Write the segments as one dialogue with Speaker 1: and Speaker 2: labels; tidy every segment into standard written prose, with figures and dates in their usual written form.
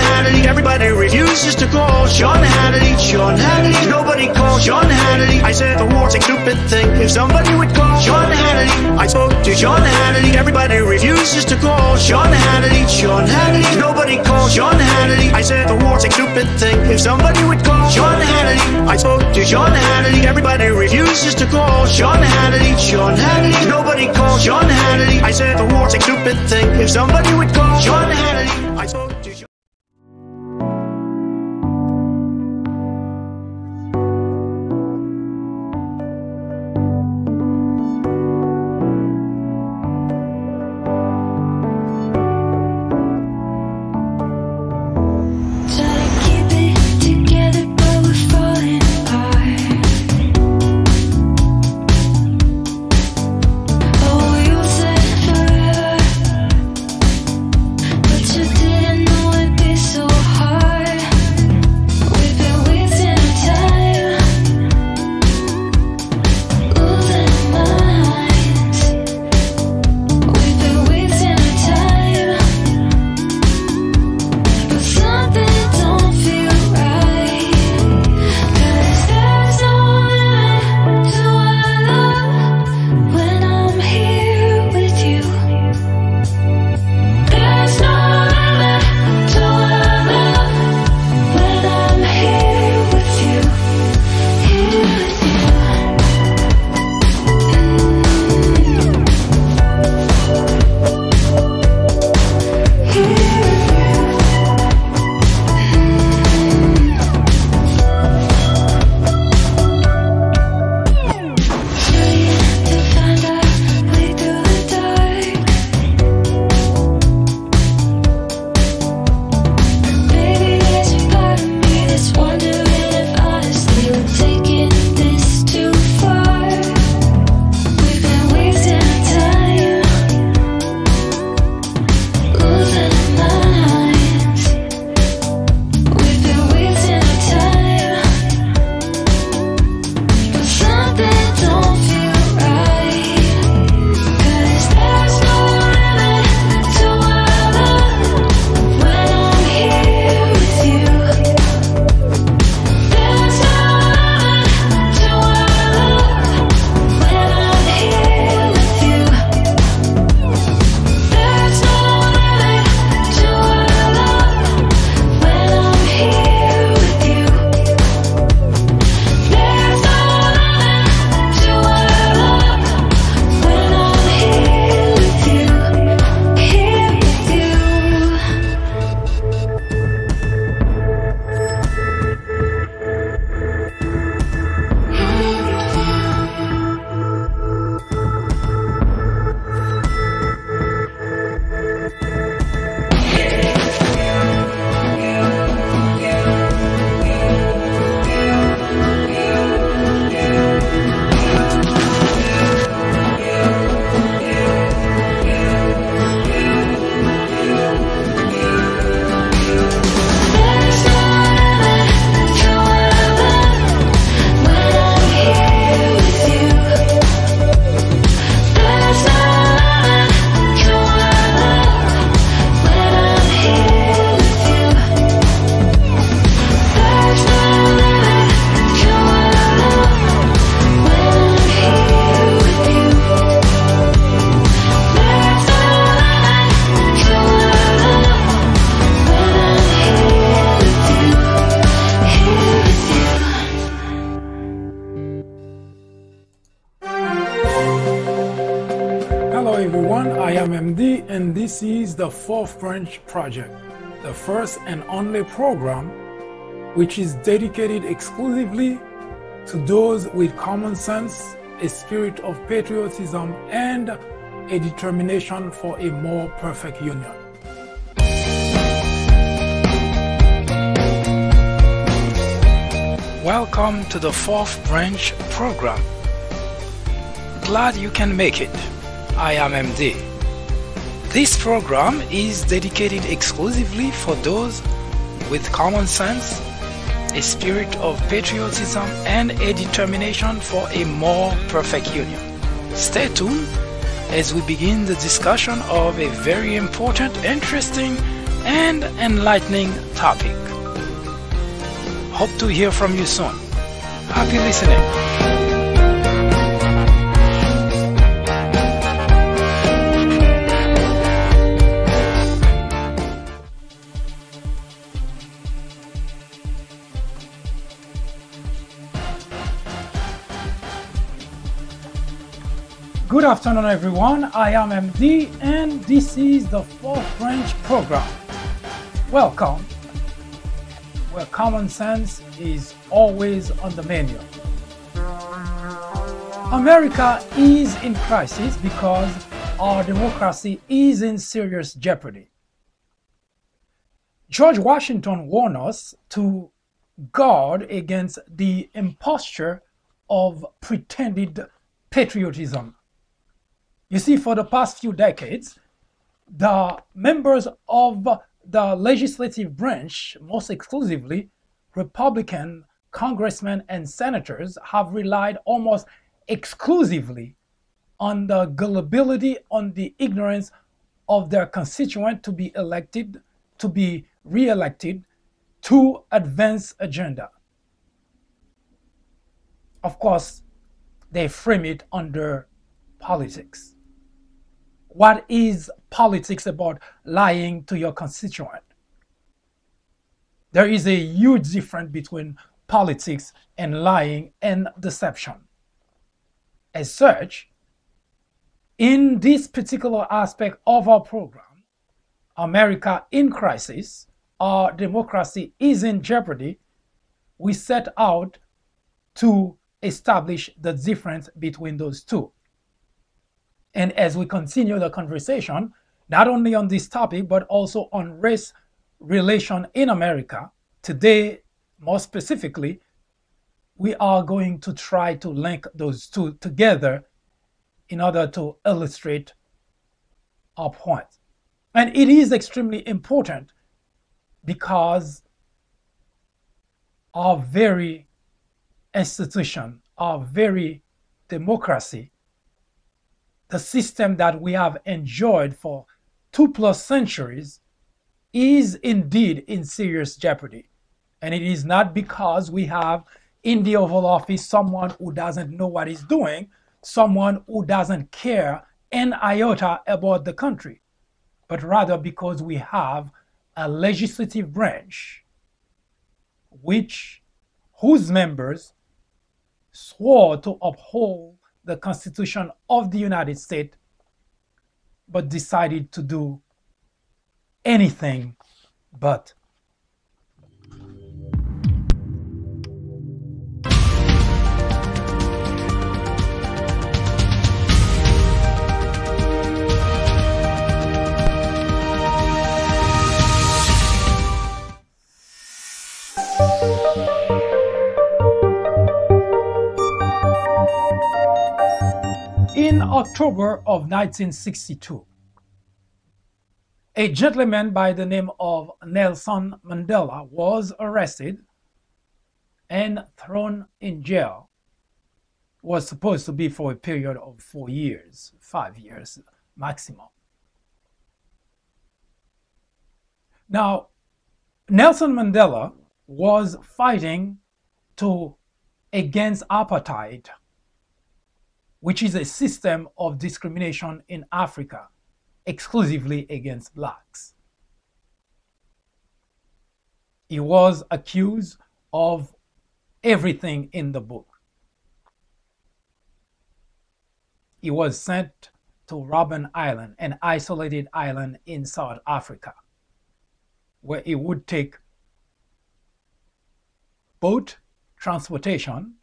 Speaker 1: Hannity, everybody refuses to call Sean Hannity. Sean Hannity, nobody calls Sean Hannity. I said the war's a stupid thing, if somebody would call Sean Hannity. I spoke to Sean Hannity, everybody refuses to call Sean Hannity. Sean Hannity, nobody calls Sean Hannity. I said the war's a stupid thing, if somebody would call Sean Hannity. I spoke to Sean Hannity, everybody refuses to call Sean Hannity. Sean Hannity, nobody calls Sean Hannity. I said the war's a stupid thing, if somebody would call Sean Hannity. I spoke to Sean.
Speaker 2: MD, and this is the Fourth Branch Project, the first and only program which is dedicated exclusively to those with common sense, a spirit of patriotism, and a determination for a more perfect union. Welcome to the Fourth Branch program. Glad you can make it. I am MD. This program is dedicated exclusively for those with common sense, a spirit of patriotism, and a determination for a more perfect union. Stay tuned as we begin the discussion of a very important, interesting, and enlightening topic. Hope to hear from you soon. Happy listening. Good afternoon, everyone. I am MD, and this is the Fourth Branch program. Welcome, where common sense is always on the menu. America is in crisis because our democracy is in serious jeopardy. George Washington warned us to guard against the imposture of pretended patriotism. You see, for the past few decades, the members of the legislative branch, most exclusively Republican congressmen and senators, have relied almost exclusively on the gullibility, on the ignorance of their constituent to be elected, to be re-elected, to advance agenda. Of course, they frame it under politics. What is politics about lying to your constituent? There is a huge difference between politics and lying and deception. As such, in this particular aspect of our program, America in crisis, our democracy is in jeopardy, we set out to establish the difference between those two. And as we continue the conversation, not only on this topic, but also on race relation in America, today, more specifically, we are going to try to link those two together in order to illustrate our point. And it is extremely important because our very institution, our very democracy, the system that we have enjoyed for 2+ centuries is indeed in serious jeopardy. And it is not because we have in the Oval Office someone who doesn't know what he's doing, someone who doesn't care an iota about the country, but rather because we have a legislative branch whose members swore to uphold the Constitution of the United States, but decided to do anything but. In October of 1962, a gentleman by the name of Nelson Mandela was arrested and thrown in jail. It was supposed to be for a period of 4 years, 5 years maximum. Now, Nelson Mandela was fighting against apartheid, which is a system of discrimination in Africa, exclusively against blacks. He was accused of everything in the book. He was sent to Robben Island, an isolated island in South Africa, where he would take boat transportation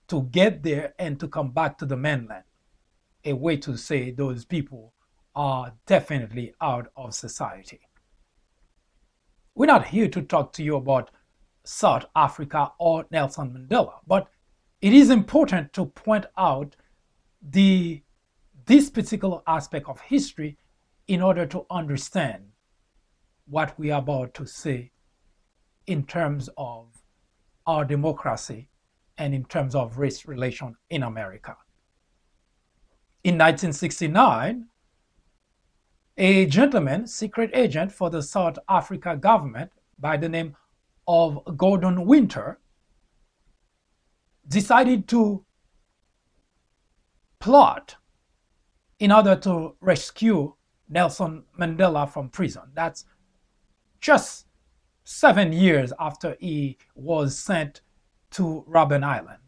Speaker 2: to get there and to come back to the mainland. A way to say those people are definitely out of society. We're not here to talk to you about South Africa or Nelson Mandela, but it is important to point out this particular aspect of history in order to understand what we are about to say in terms of our democracy and in terms of race relation in America. In 1969, a gentleman, secret agent for the South Africa government by the name of Gordon Winter, decided to plot in order to rescue Nelson Mandela from prison. That's just 7 years after he was sent to Robben Island.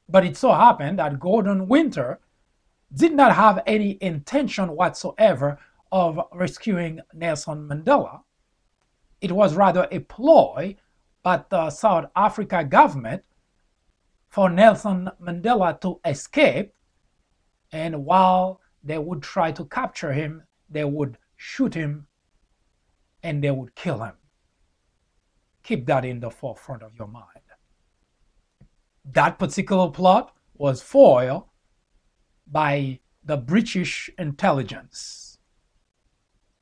Speaker 2: But it so happened that Gordon Winter did not have any intention whatsoever of rescuing Nelson Mandela. It was rather a ploy by the South Africa government for Nelson Mandela to escape, and while they would try to capture him, they would shoot him and they would kill him. Keep that in the forefront of your mind. That particular plot was foiled by the British intelligence.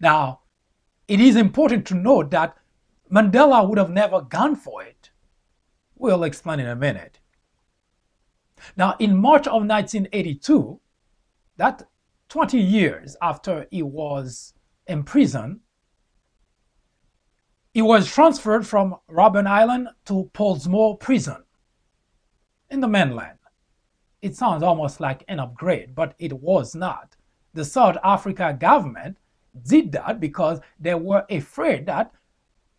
Speaker 2: Now, it is important to note that Mandela would have never gone for it. We'll explain in a minute. Now, in March of 1982, that 20 years after he was imprisoned, he was transferred from Robben Island to Portsmouth Prison in the mainland. It sounds almost like an upgrade, but it was not. The South Africa government did that because they were afraid that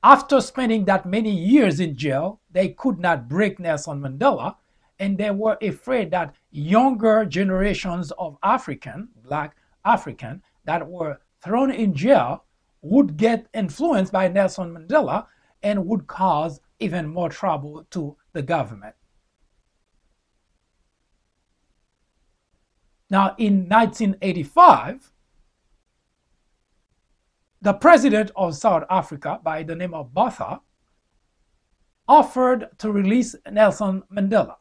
Speaker 2: after spending that many years in jail, they could not break Nelson Mandela, and they were afraid that younger generations of Black African, that were thrown in jail would get influenced by Nelson Mandela and would cause even more trouble to the government. Now, in 1985, the president of South Africa, by the name of Botha, offered to release Nelson Mandela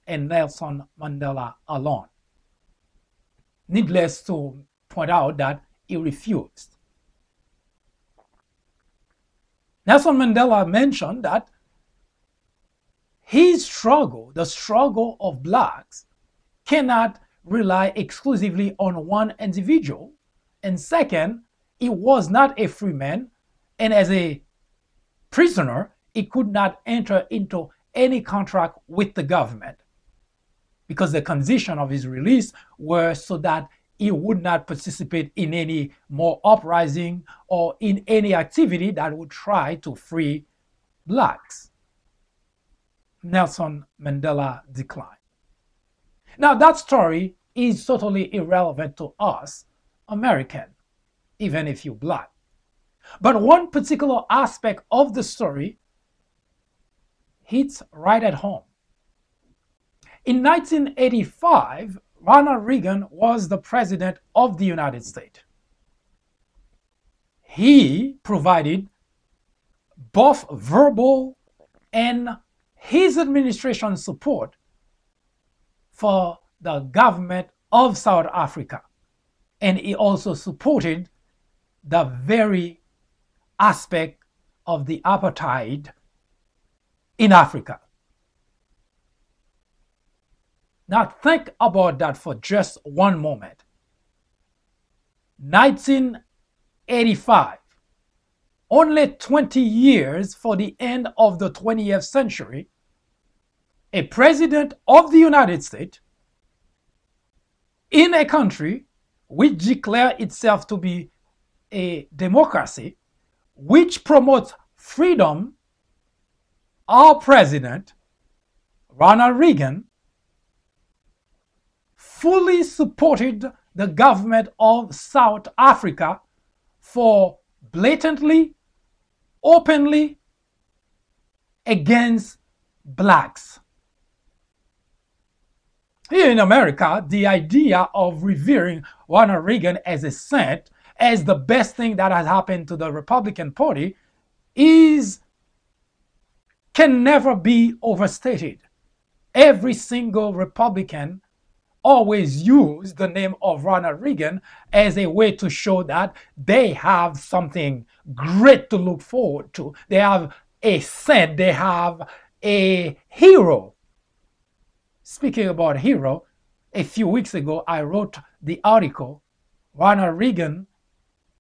Speaker 2: and Nelson Mandela alone. Needless to point out that he refused. Nelson Mandela mentioned that his struggle, the struggle of blacks, cannot rely exclusively on one individual. And second, he was not a free man, and as a prisoner, he could not enter into any contract with the government because the condition of his release were so that he would not participate in any more uprising or in any activity that would try to free blacks. Nelson Mandela declined. Now, that story is totally irrelevant to us, American, even if you're black. But one particular aspect of the story hits right at home. In 1985, Ronald Reagan was the president of the United States. He provided both verbal and his administration support for the government of South Africa. And he also supported the very aspect of the apartheid in Africa. Now think about that for just one moment. 1985, only 20 years for the end of the 20th century, a president of the United States in a country which declares itself to be a democracy, which promotes freedom, our president, Ronald Reagan, fully supported the government of South Africa for blatantly, openly against blacks. Here in America, the idea of revering Ronald Reagan as a saint, as the best thing that has happened to the Republican Party, can never be overstated. Every single Republican always use the name of Ronald Reagan as a way to show that they have something great to look forward to. They have a saint, they have a hero. Speaking about hero,
Speaker 3: a few weeks ago, I wrote the article, Ronald Reagan,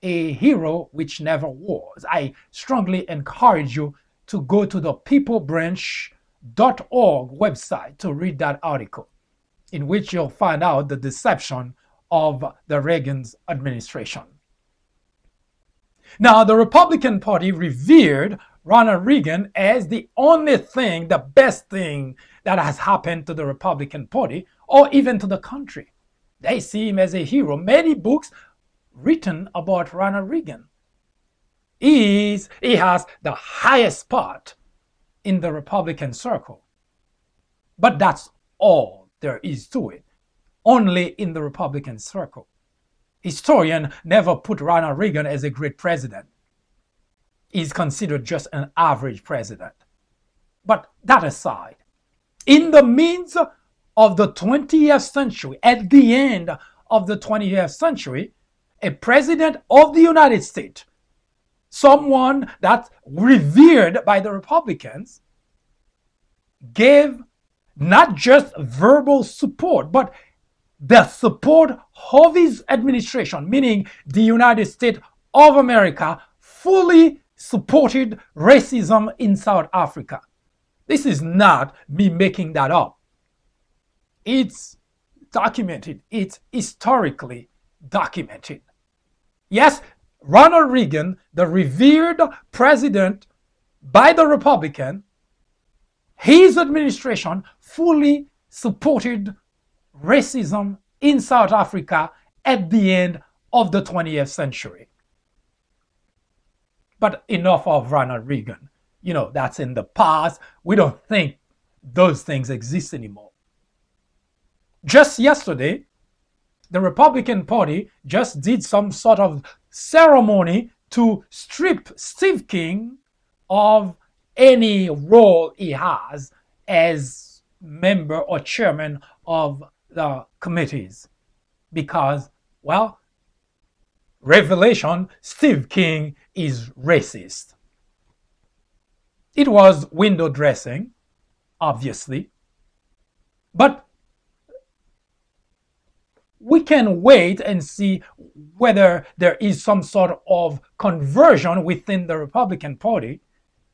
Speaker 3: a hero which never was. I strongly encourage you to go to the peoplebranch.org website to read that article, in which you'll find out the deception of the Reagan's administration. Now, the Republican Party revered Ronald Reagan as the only thing, the best thing that has happened to the Republican Party or even to the country. They see him as a hero. Many books written about Ronald Reagan. He has the highest spot in the Republican circle. But that's all there is to it. Only in the Republican circle. Historians never put Ronald Reagan as a great president. He's considered just an average president. But that aside, in the midst of the 20th century, at the end of the 20th century, a president of the United States, someone that's revered by the Republicans, gave not just verbal support, but the support of his administration, meaning the United States of America, fully supported racism in South Africa. This is not me making that up. It's documented. It's historically documented. Yes, Ronald Reagan, the revered president by the Republican, his administration fully supported racism in South Africa at the end of the 20th century. But enough of Ronald Reagan. You know, that's in the past. We don't think those things exist anymore. Just yesterday, the Republican Party just did some sort of ceremony to strip Steve King of any role he has as member or chairman of the committees. Because, well, revelation, Steve King is racist. It was window dressing, obviously. But we can wait and see whether there is some sort of conversion within the Republican Party,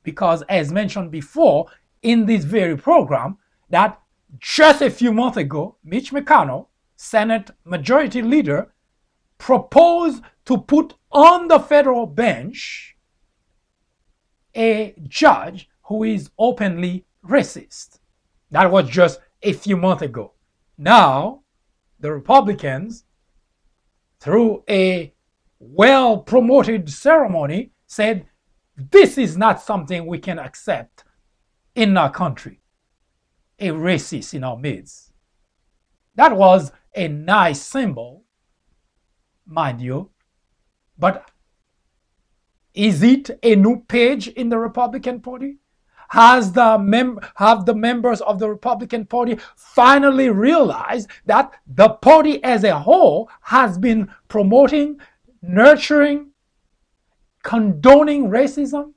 Speaker 3: because as mentioned before in this very program, that just a few months ago, Mitch McConnell, Senate Majority Leader, proposed to put on the federal bench a judge who is openly racist. That was just a few months ago. Now, the Republicans, through a well-promoted ceremony, said, this is not something we can accept in our country. A racist in our midst. That was a nice symbol, mind you, but is it a new page in the Republican Party? Have the members of the Republican Party finally realized that the party as a whole has been promoting, nurturing, condoning racism?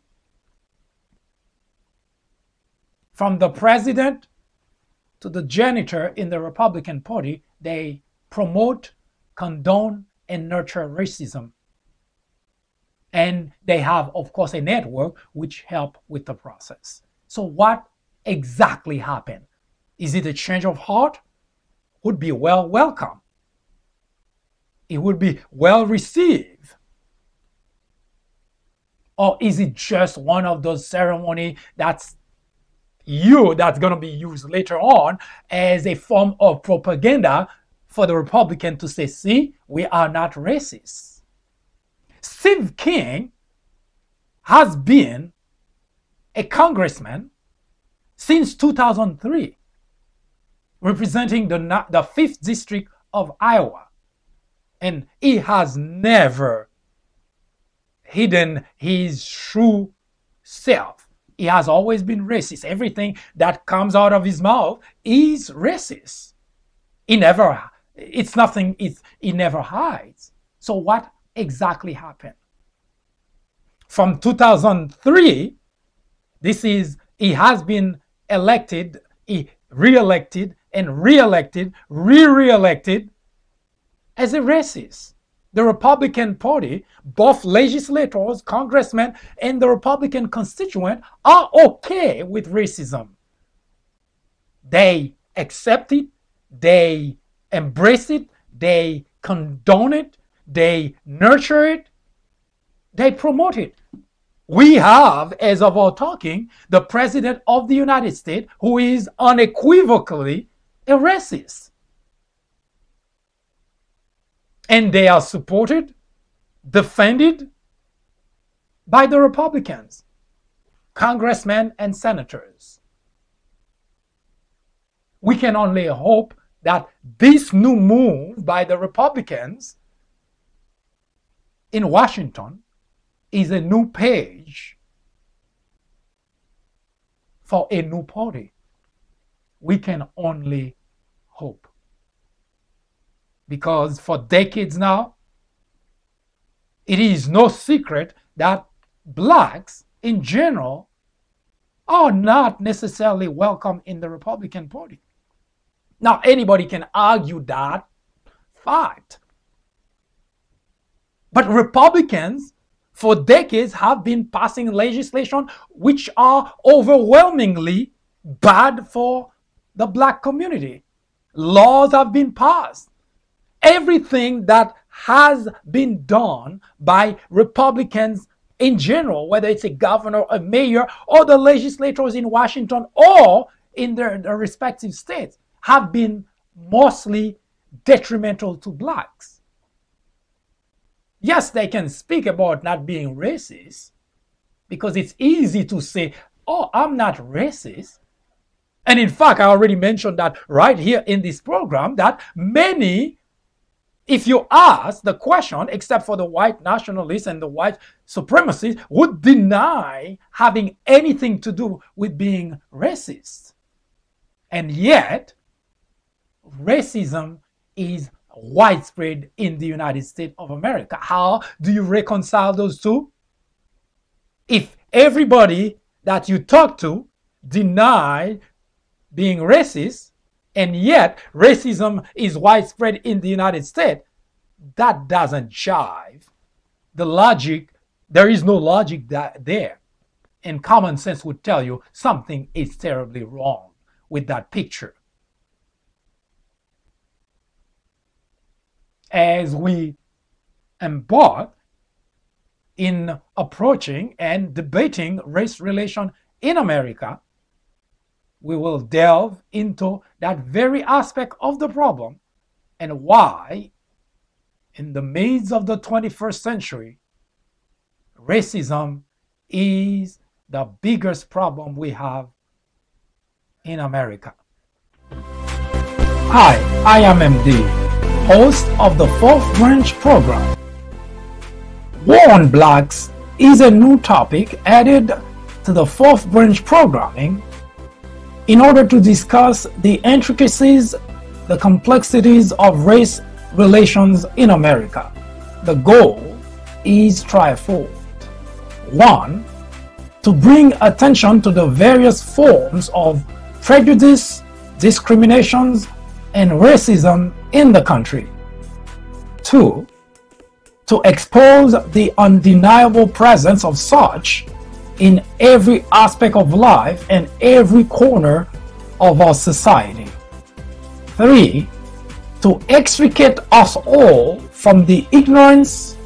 Speaker 3: From the president to the janitor in the Republican Party, they promote, condone, and nurture racism. And they have, of course, a network which help with the process. So what exactly happened? Is it a change of heart? Would be well welcome. It would be well received. Or is it just one of those ceremonies that's going to be used later on as a form of propaganda for the Republican to say, see, we are not racist. Steve King has been a congressman since 2003, representing the 5th District of Iowa. And he has never hidden his true self. He has always been racist. Everything that comes out of his mouth is racist. He never hides. So what exactly happened? From 2003, he has been re-elected and re-elected, re-elected as a racist. The Republican Party, both legislators, congressmen, and the Republican constituent are okay with racism. They accept it, they embrace it, they condone it, they nurture it, they promote it. We have, as of our talking, the President of the United States who is unequivocally a racist. And they are supported, defended by the Republicans, congressmen and senators. We can only hope that this new move by the Republicans in Washington is a new page for a new party. We can only hope. Because for decades now, it is no secret that blacks in general are not necessarily welcome in the Republican Party. Now, anybody can argue that fact. But Republicans for decades have been passing legislation which are overwhelmingly bad for the black community. Laws have been passed. Everything that has been done by Republicans in general, whether it's a governor, a mayor, or the legislators in Washington or in their respective states, have been mostly detrimental to blacks. Yes, they can speak about not being racist because it's easy to say, oh, I'm not racist. And in fact, I already mentioned that right here in this program that many, if you ask the question, except for the white nationalists and the white supremacists, would deny having anything to do with being racist. And yet, racism is widespread in the United States of America. How do you reconcile those two? If everybody that you talk to deny being racist, and yet racism is widespread in the United States, that doesn't jive. The logic, there is no logic there. And common sense would tell you something is terribly wrong with that picture. As we embark in approaching and debating race relation in America, we will delve into that very aspect of the problem and why, in the midst of the 21st century, racism is the biggest problem we have in America. Hi, I am MD, host of the Fourth Branch program. War on Blacks is a new topic added to the Fourth Branch programming in order to discuss the intricacies, the complexities of race relations in America. The goal is threefold. 1. To bring attention to the various forms of prejudice, discriminations, and racism in the country. 2. To expose the undeniable presence of such in every aspect of life and every corner of our society. 3. To extricate us all from the ignorance,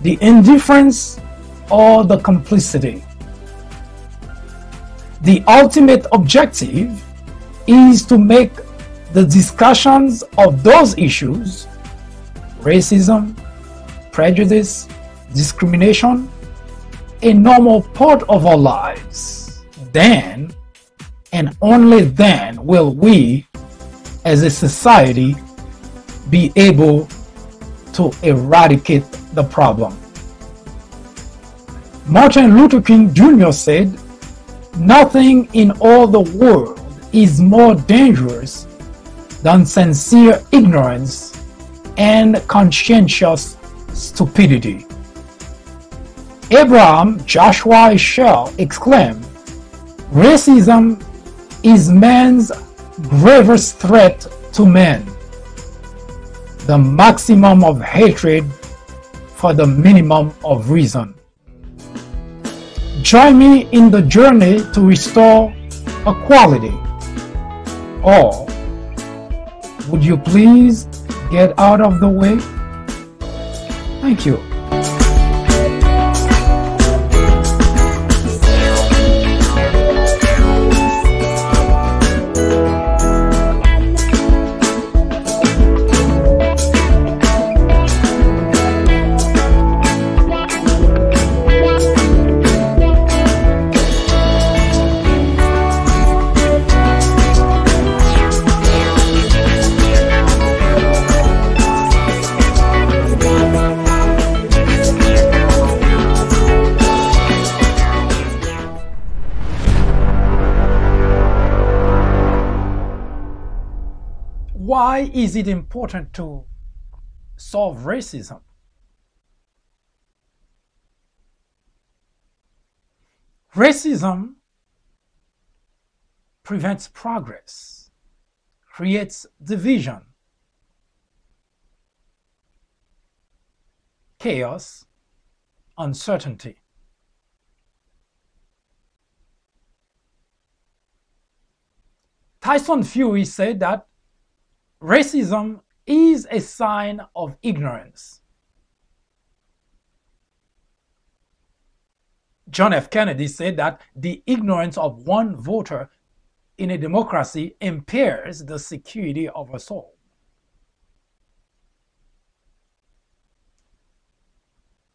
Speaker 3: the indifference, or the complicity. The ultimate objective is to make the discussions of those issues, racism, prejudice, discrimination, a normal part of our lives. Then, and only then, will we, as a society, be able to eradicate the problem. Martin Luther King Jr. said, "Nothing in all the world is more dangerous than sincere ignorance and conscientious stupidity." Abraham Joshua Heschel exclaimed, "Racism is man's gravest threat to men, the maximum of hatred for the minimum of reason. Join me in the journey to restore equality. Or would you please get out of the way? Thank you. Why is it important to solve racism? Racism prevents progress, creates division, chaos, uncertainty. Tyson Fury said that racism is a sign of ignorance. John F. Kennedy said that the ignorance of one voter in a democracy impairs the security of us all.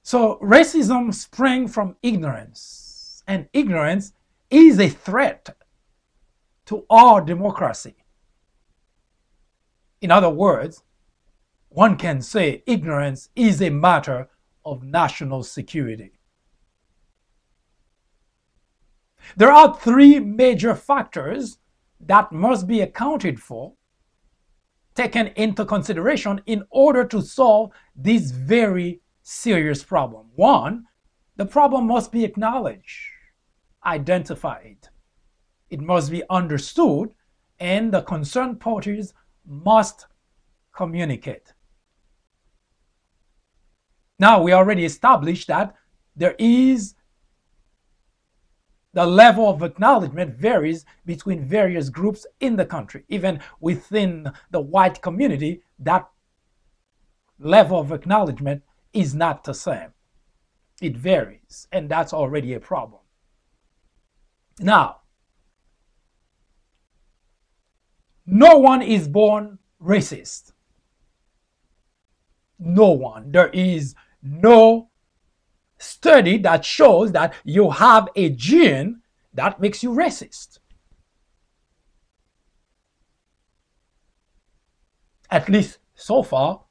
Speaker 3: So racism sprang from ignorance, and ignorance is a threat to our democracy. In other words, one can say ignorance is a matter of national security. There are three major factors that must be accounted for, taken into consideration in order to solve this very serious problem. One, the problem must be acknowledged, identified. It must be understood, and the concerned parties must communicate. Now, we already established that there is the level of acknowledgement varies between various groups in the country. Even within the white community, that level of acknowledgement is not the same. It varies, and that's already a problem. Now, no one is born racist. No one. There is no study that shows that you have a gene that makes you racist. At least so far,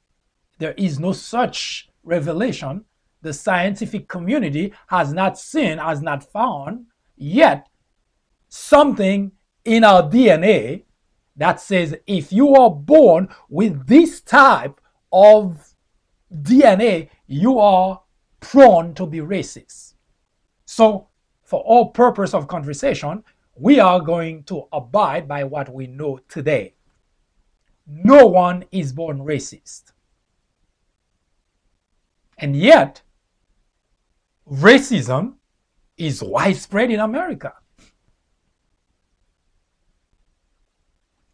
Speaker 3: there is no such revelation. The scientific community has not seen, has not found yet something in our DNA that says if you are born with this type of DNA, you are prone to be racist. So, for all purpose of conversation, we are going to abide by what we know today. No one is born racist. And yet, racism is widespread in America.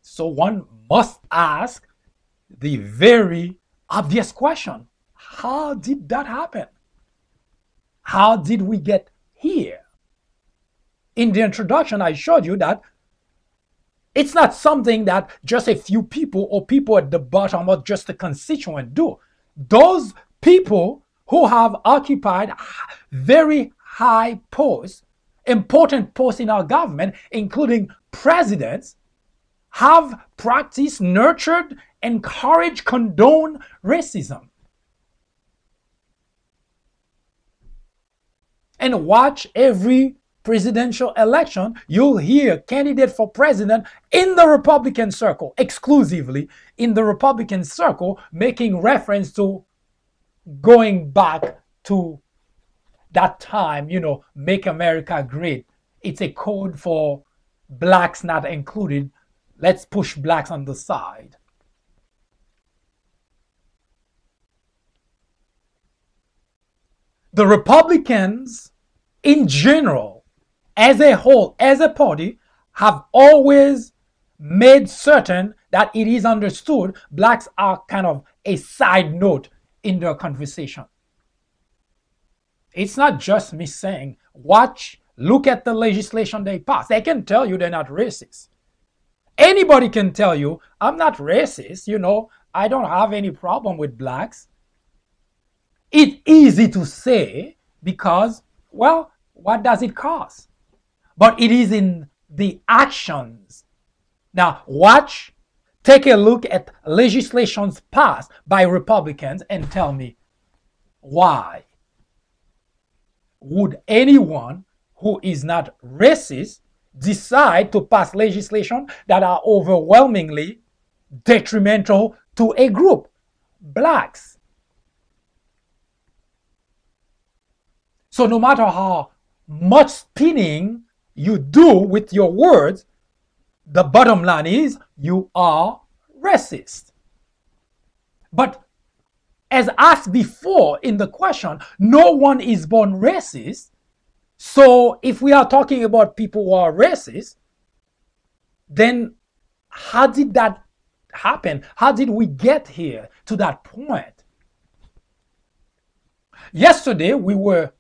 Speaker 3: So one must ask the very obvious question: how did that happen? How did we get here? In the introduction, I showed you that it's not something that just a few people or people at the bottom or just a constituent do. Those people who have occupied very high posts, important posts in our government, including presidents, have practiced, nurtured, encouraged, condoned racism. And watch every presidential election, you'll hear candidate for president in the Republican circle, exclusively in the Republican circle, making reference to going back to that time, make America great. It's a code for blacks not included let's push blacks on the side. The Republicans, in general, as a whole, as a party, have always made certain that it is understood blacks are kind of a side note in their conversation. It's not just me saying, look at the legislation they passed. They can tell you they're not racist. Anybody can tell you, I'm not racist, I don't have any problem with blacks. It's easy to say because, well, what does it cost? But it is in the actions. Now, take a look at legislations passed by Republicans and tell me why would anyone who is not racist decide to pass legislation that are overwhelmingly detrimental to a group, blacks. So no matter how much spinning you do with your words, the bottom line is you are racist. But as asked before in the question, no one is born racist. So if we are talking about people who are racist, then how did that happen? How did we get here to that point? Yesterday, we were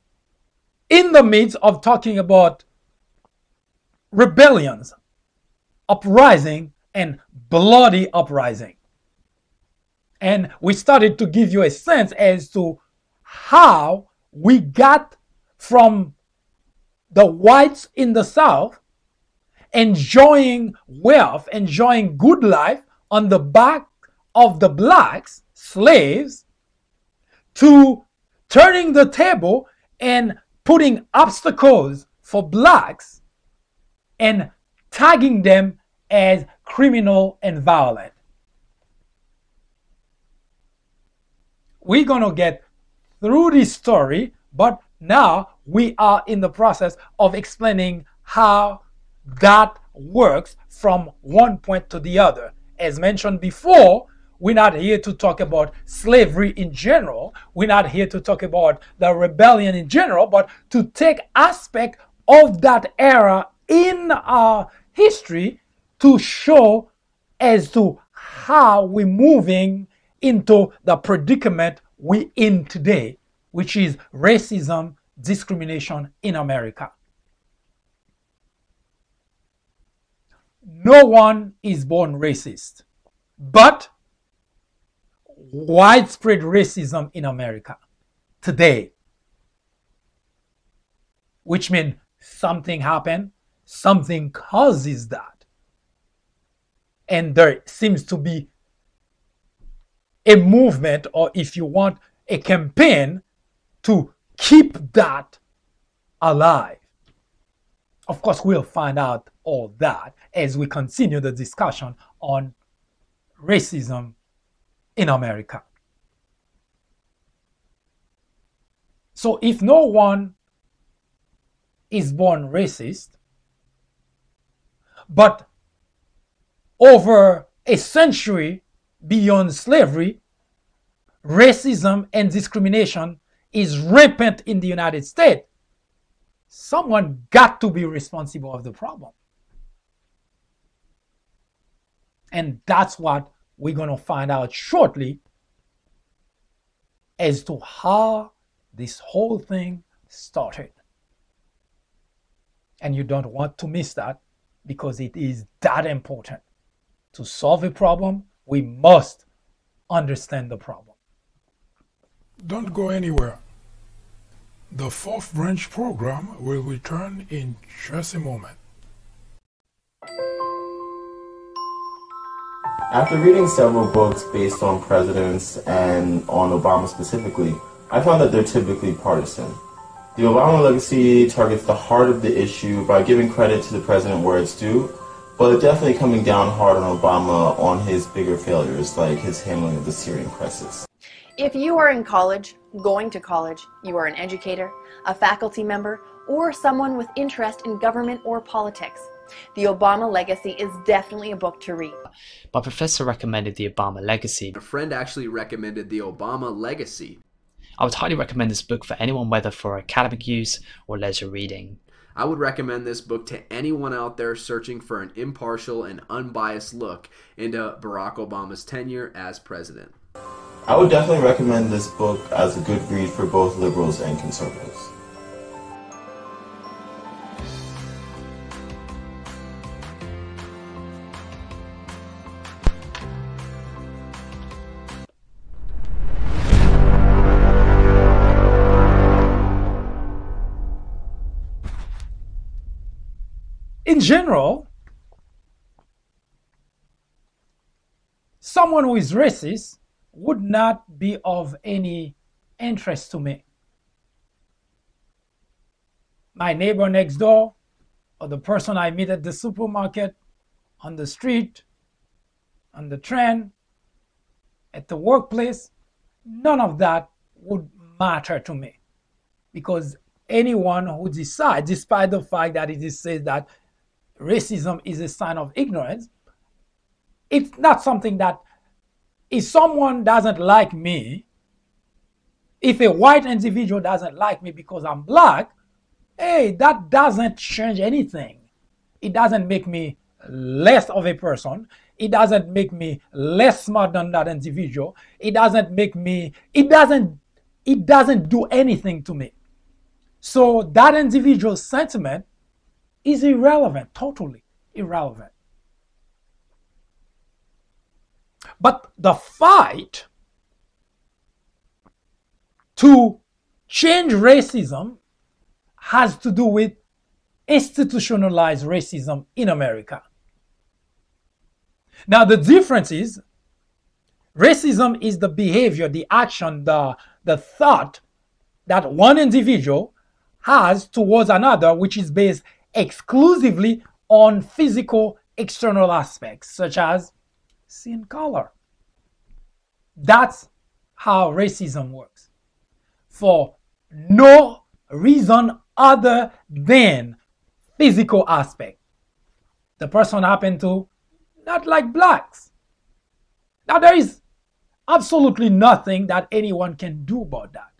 Speaker 3: in the midst of talking about rebellions, uprising, and bloody uprising. And we started to give you a sense as to how we got from the whites in the South enjoying wealth, enjoying good life on the back of the blacks, slaves, to turning the table and putting obstacles for blacks and tagging them as criminal and violent. We're going to get through this story, but now we are in the process of explaining how that works from one point to the other. As mentioned before, we're not here to talk about slavery in general. We're not here to talk about the rebellion in general, but to take aspect of that era in our history to show as to how we're moving into the predicament we're in today, which is racism, discrimination in America. No one is born racist, but widespread racism in America today, which means something happened, something causes that. And there seems to be a movement, or if you want, a campaign to keep that alive. Of course, we'll find out all that as we continue the discussion on racism in America. So if no one is born racist, but over a century beyond slavery, racism and discrimination is rampant in the United States, someone got to be responsible of the problem. And that's what we're going to find out shortly as to how this whole thing started. And you don't want to miss that because it is that important. To solve a problem, we must understand the problem.
Speaker 4: Don't go anywhere. The fourth branch program will return in just a moment.
Speaker 5: After reading several books based on presidents and on Obama specifically, I found that they're typically partisan. The Obama legacy targets the heart of the issue by giving credit to the president where it's due, but definitely coming down hard on Obama on his bigger failures, like his handling of the Syrian crisis.
Speaker 6: If you are in college, going to college, you are an educator, a faculty member, or someone with interest in government or politics, The Obama Legacy is definitely a book to read.
Speaker 7: My professor recommended The Obama Legacy.
Speaker 8: A friend actually recommended The Obama Legacy.
Speaker 7: I would highly recommend this book for anyone, whether for academic use or leisure reading.
Speaker 8: I would recommend this book to anyone out there searching for an impartial and unbiased look into Barack Obama's tenure as president.
Speaker 5: I would definitely recommend this book as a good read for both liberals and conservatives.
Speaker 3: In general, someone who is racist would not be of any interest to me. My neighbor next door, or the person I meet at the supermarket, on the street, on the train, at the workplace, none of that would matter to me. Because anyone who decides, despite the fact that it is said that racism is a sign of ignorance, it's not something that, if someone doesn't like me, if a white individual doesn't like me because I'm black, hey, that doesn't change anything. It doesn't make me less of a person. It doesn't make me less smart than that individual. It doesn't do anything to me. So that individual's sentiment is irrelevant, totally irrelevant. But the fight to change racism has to do with institutionalized racism in America. Now, the difference is racism is the behavior, the action, the thought that one individual has towards another, which is based exclusively on physical external aspects, such as skin color. That's how racism works. For no reason other than physical aspect. The person happened to not like blacks. Now, there is absolutely nothing that anyone can do about that.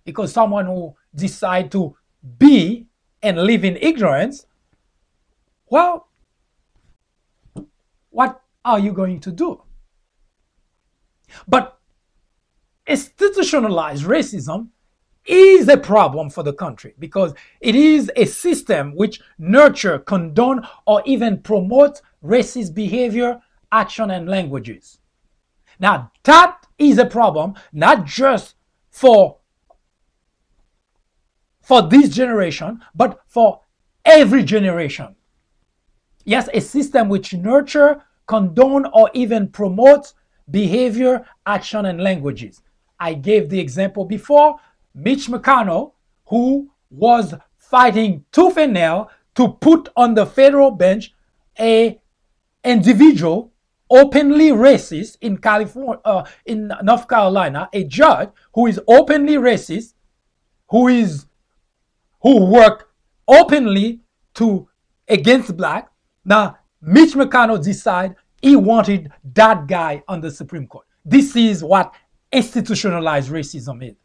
Speaker 3: Because someone who decides to be and live in ignorance, well, what are you going to do? But institutionalized racism is a problem for the country because it is a system which nurtures, condone, or even promotes racist behavior, action, and languages. Now, that is a problem not just for this generation, but for every generation. Yes, a system which nurtures, condone, or even promotes behavior, action, and languages. I gave the example before, Mitch McConnell, who was fighting tooth and nail to put on the federal bench a individual openly racist in California, in North Carolina, a judge who is openly racist, who worked openly against black. Now, Mitch McConnell decided he wanted that guy on the Supreme Court. This is what institutionalized racism is.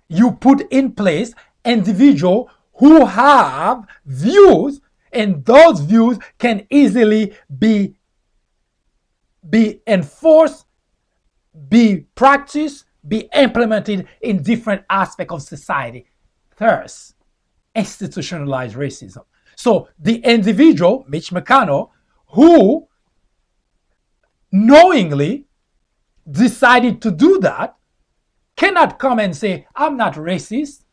Speaker 3: You put in place individuals who have views, and those views can easily be enforced, be practiced, be implemented in different aspects of society. Thus, institutionalized racism. So the individual, Mitch McConnell, who knowingly decided to do that, cannot come and say, I'm not racist.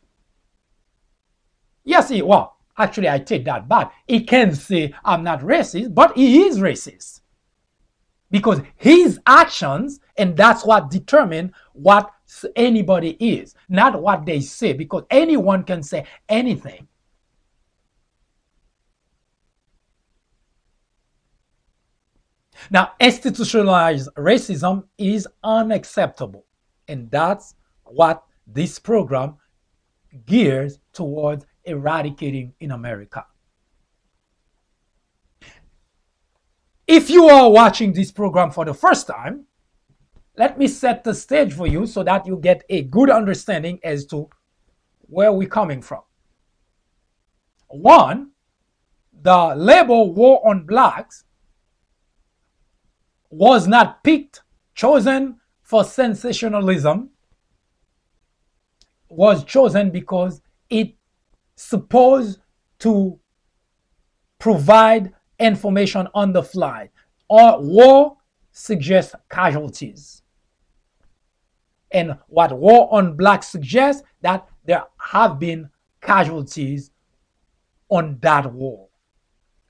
Speaker 3: Yes, actually I take that back. He can say, I'm not racist, but he is racist. Because his actions, and that's what determine what anybody is, not what they say, because anyone can say anything. Now, institutionalized racism is unacceptable, and that's what this program gears towards eradicating in America. If you are watching this program for the first time, let me set the stage for you so that you get a good understanding as to where we're coming from. One, the label war on blacks was not picked, chosen for sensationalism, was chosen because it's supposed to provide information on the fly. Or war suggests casualties. And what war on blacks suggests, that there have been casualties on that war.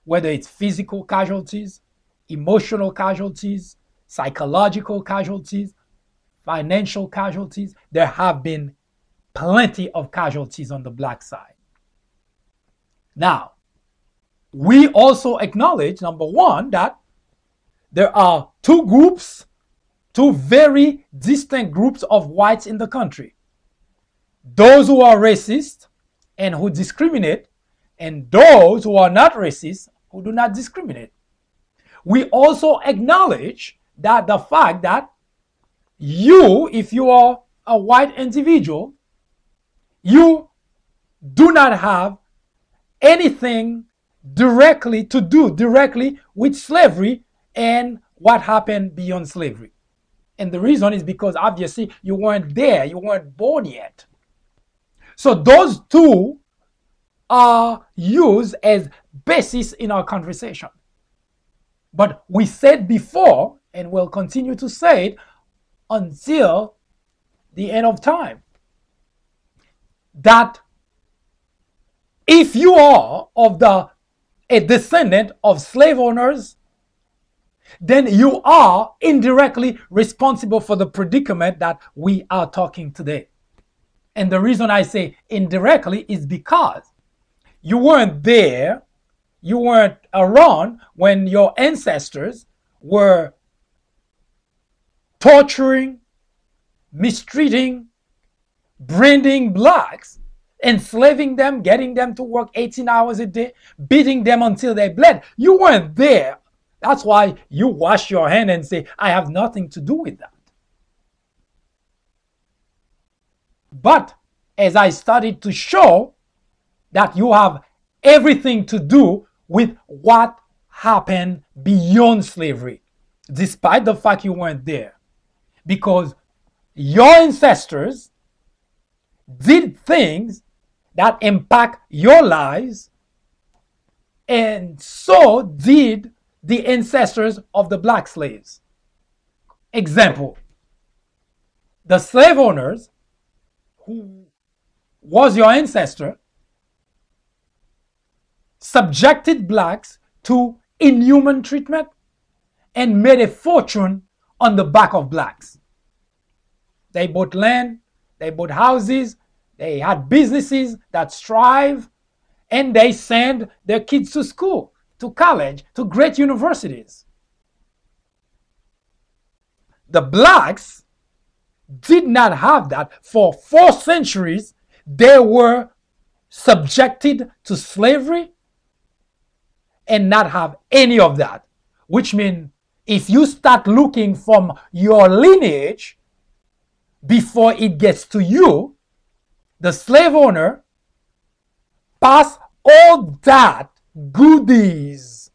Speaker 3: Whether it's physical casualties, emotional casualties, psychological casualties, financial casualties, there have been plenty of casualties on the black side. Now, we also acknowledge, number one, that there are two groups, two very distinct groups of whites in the country. Those who are racist and who discriminate, and those who are not racist who do not discriminate. We also acknowledge that the fact that you, if you are a white individual, you do not have anything directly to do with slavery and what happened beyond slavery. And the reason is because obviously you weren't there, you weren't born yet. So those two are used as basis in our conversation. But we said before, and we'll continue to say it until the end of time, that if you are a descendant of slave owners, then you are indirectly responsible for the predicament that we are talking today. And the reason I say indirectly is because you weren't there, you weren't around when your ancestors were torturing, mistreating, branding blacks, enslaving them, getting them to work 18 hours a day, beating them until they bled. You weren't there. That's why you wash your hand and say, I have nothing to do with that. But as I started to show that you have everything to do with what happened beyond slavery, despite the fact you weren't there. Because your ancestors did things that impact your lives, and so did the ancestors of the black slaves. Example, the slave owners, who was your ancestor, subjected blacks to inhuman treatment and made a fortune on the back of blacks. They bought land, they bought houses, they had businesses that strive, and they send their kids to school, to college, to great universities. The blacks did not have that. For 4 centuries, they were subjected to slavery and not have any of that. Which means if you start looking from your lineage before it gets to you, the slave owner passed all that goodies,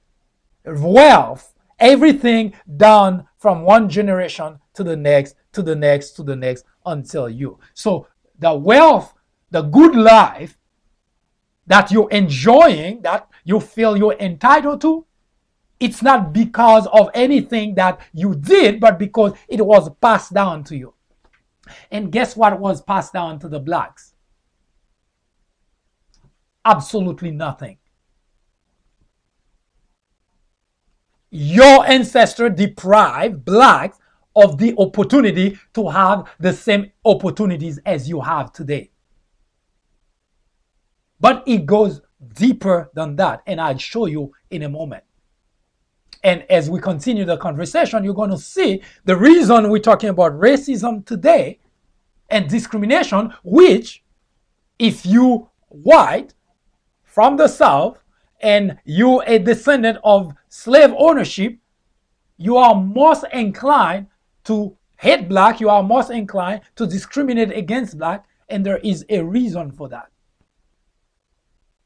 Speaker 3: wealth, everything down from one generation to the next, to the next, to the next, until you. So the wealth, the good life that you're enjoying, that you feel you're entitled to, it's not because of anything that you did, but because it was passed down to you. And guess what was passed down to the blacks? Absolutely nothing. Your ancestor deprived blacks of the opportunity to have the same opportunities as you have today. But it goes deeper than that, and I'll show you in a moment. And as we continue the conversation, you're going to see the reason we're talking about racism today and discrimination, which, if you white from the South and you a descendant of slave ownership, you are most inclined to hate black, you are most inclined to discriminate against black, and there is a reason for that.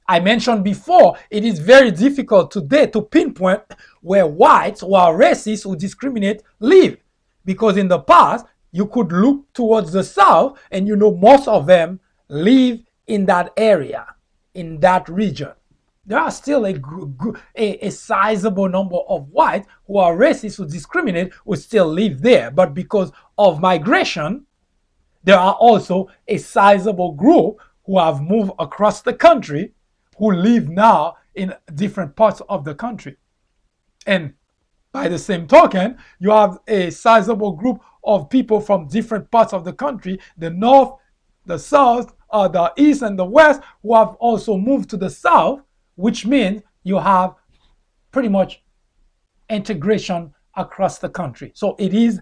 Speaker 3: I mentioned before, it is very difficult today to pinpoint where whites who are racist, who discriminate, live. Because in the past, you could look towards the South and you know most of them live in that area, in that region. There are still a sizable number of whites who are racist, who discriminate, who still live there. But because of migration, there are also a sizable group who have moved across the country, who live now in different parts of the country. And by the same token, you have a sizable group of people from different parts of the country, the North, the South, the East, and the West, who have also moved to the South, which means you have pretty much integration across the country. So it is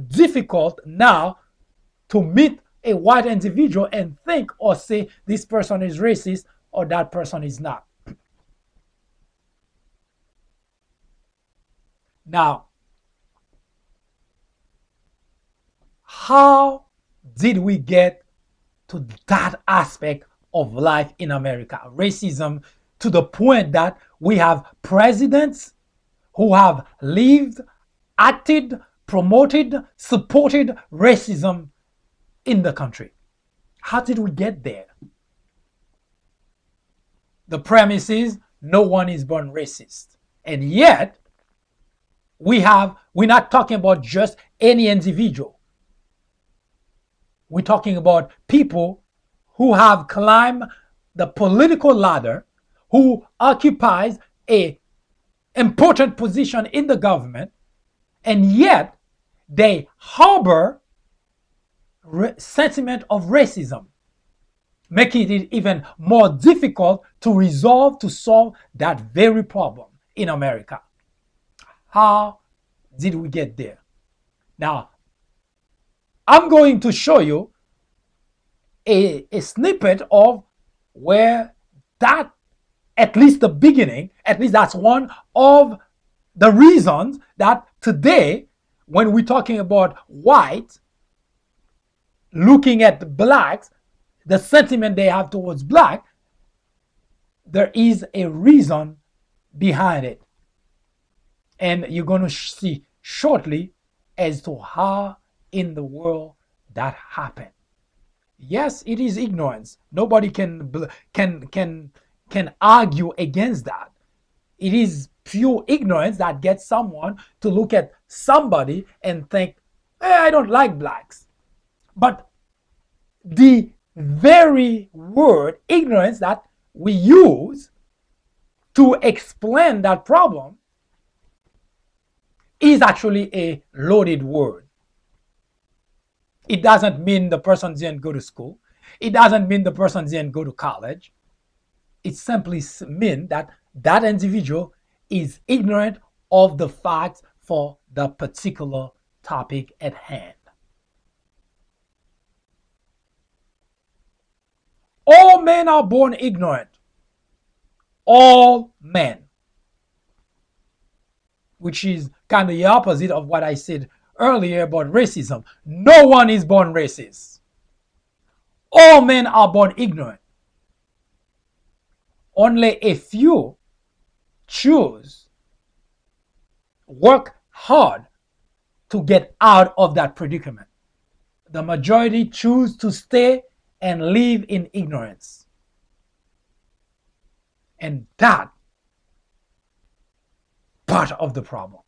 Speaker 3: difficult now to meet a white individual and think or say this person is racist or that person is not. Now, how did we get to that aspect of life in America, racism, to the point that we have presidents who have lived, acted, promoted, supported racism in the country? How did we get there? The premise is no one is born racist. And yet, we're not talking about just any individual. We're talking about people who have climbed the political ladder, who occupies an important position in the government, and yet they harbor sentiment of racism, making it even more difficult to solve that very problem in America. How did we get there? Now, I'm going to show you a snippet of where that, at least the beginning, at least that's one of the reasons that today, when we're talking about white, looking at blacks, the sentiment they have towards black, there is a reason behind it. And you're going to see shortly as to how in the world that happened. Yes, it is ignorance. Nobody can argue against that. It is pure ignorance that gets someone to look at somebody and think, I don't like blacks. But the very word ignorance that we use to explain that problem is actually a loaded word. It doesn't mean the person didn't go to school. It doesn't mean the person didn't go to college. It simply means that that individual is ignorant of the facts for the particular topic at hand. All men are born ignorant. All men. Which is kind of the opposite of what I said earlier about racism. No one is born racist. All men are born ignorant. Only a few choose, work hard to get out of that predicament. The majority choose to stay and live in ignorance. And that part of the problem.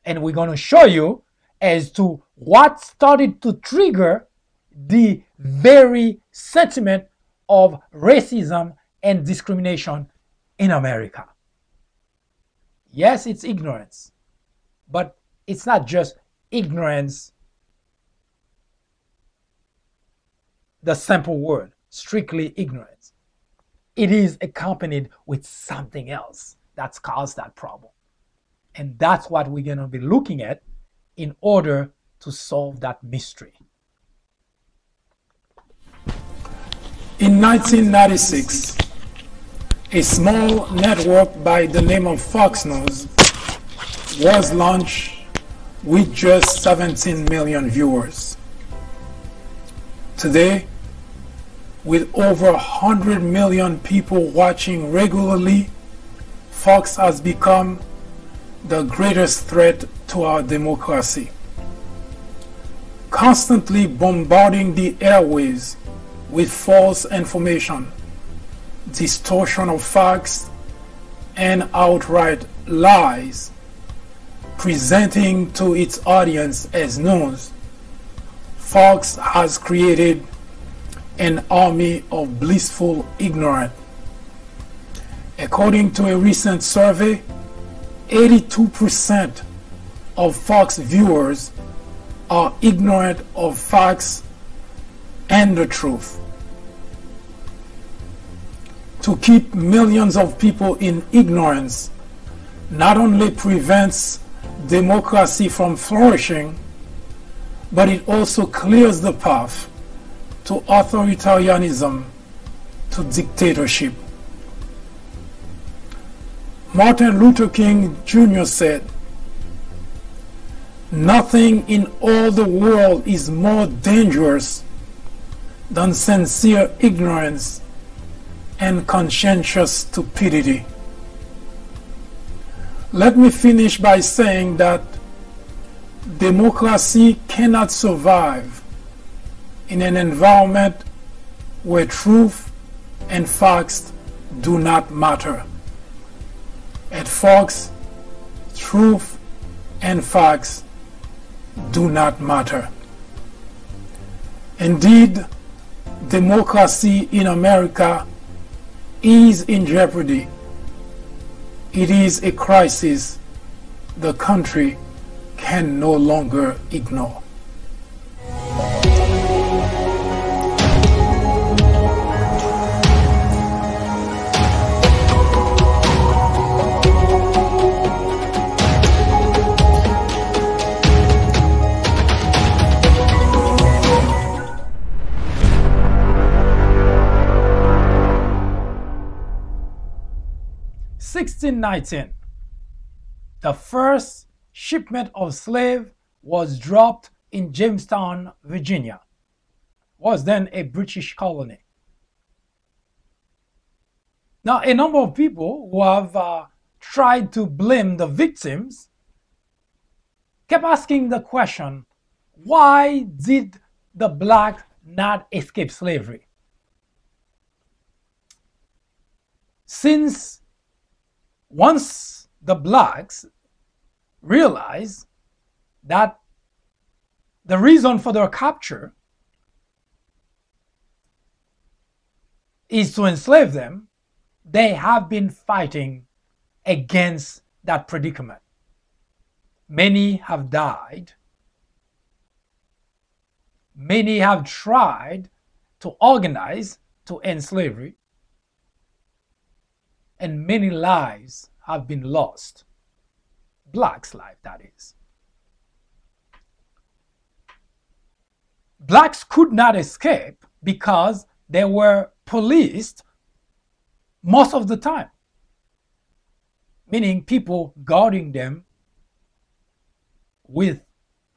Speaker 3: And we're going to show you as to what started to trigger the very sentiment of racism and discrimination in America. Yes, it's ignorance, but it's not just ignorance, the simple word, strictly ignorance. It is accompanied with something else that's caused that problem. And that's what we're going to be looking at in order to solve that mystery.
Speaker 4: In 1996, a small network by the name of Fox News was launched with just 17 million viewers. Today, with over 100 million people watching regularly, Fox has become the greatest threat to our democracy, constantly bombarding the airways with false information, distortion of facts, and outright lies, presenting to its audience as news. Fox has created an army of blissful ignorance. According to a recent survey, 82% of Fox viewers are ignorant of facts and the truth. To keep millions of people in ignorance not only prevents democracy from flourishing, but it also clears the path to authoritarianism, to dictatorship. Martin Luther King Jr. said, "Nothing in all the world is more dangerous than sincere ignorance and conscientious stupidity." Let me finish by saying that democracy cannot survive in an environment where truth and facts do not matter. At Fox, truth and facts do not matter. Indeed, democracy in America is in jeopardy. It is a crisis the country can no longer ignore.
Speaker 3: (1619), the first shipment of slaves was dropped in Jamestown, Virginia. Was then a British colony. Now, a number of people who have tried to blame the victims kept asking the question, why did the blacks not escape slavery? Since once the blacks realized that the reason for their capture is to enslave them, they have been fighting against that predicament. Many have died. Many have tried to organize to end slavery, and many lives have been lost. Blacks' life, that is. Blacks could not escape because they were policed most of the time, meaning people guarding them with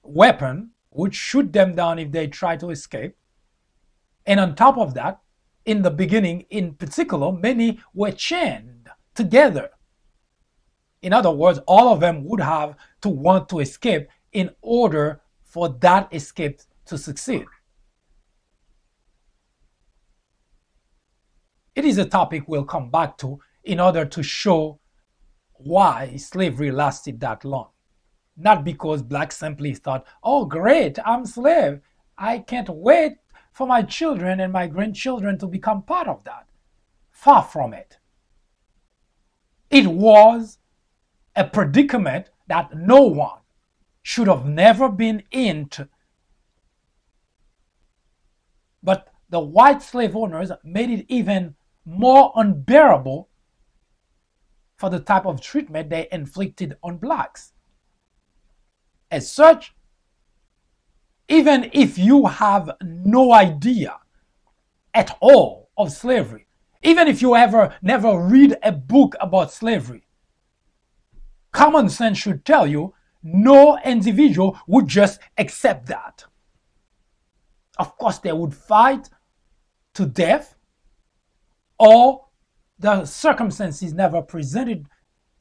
Speaker 3: weapons would shoot them down if they try to escape. And on top of that, in the beginning, in particular, many were chained together. In other words, all of them would have to want to escape in order for that escape to succeed. It is a topic we'll come back to in order to show why slavery lasted that long. Not because blacks simply thought, oh great, I'm a slave. I can't wait for my children and my grandchildren to become part of that. Far from it. It was a predicament that no one should have never been into. But the white slave owners made it even more unbearable for the type of treatment they inflicted on blacks. As such, even if you have no idea at all of slavery, even if you never read a book about slavery, Common sense should tell you no individual would just accept that. Of course, they would fight to death, or the circumstances never presented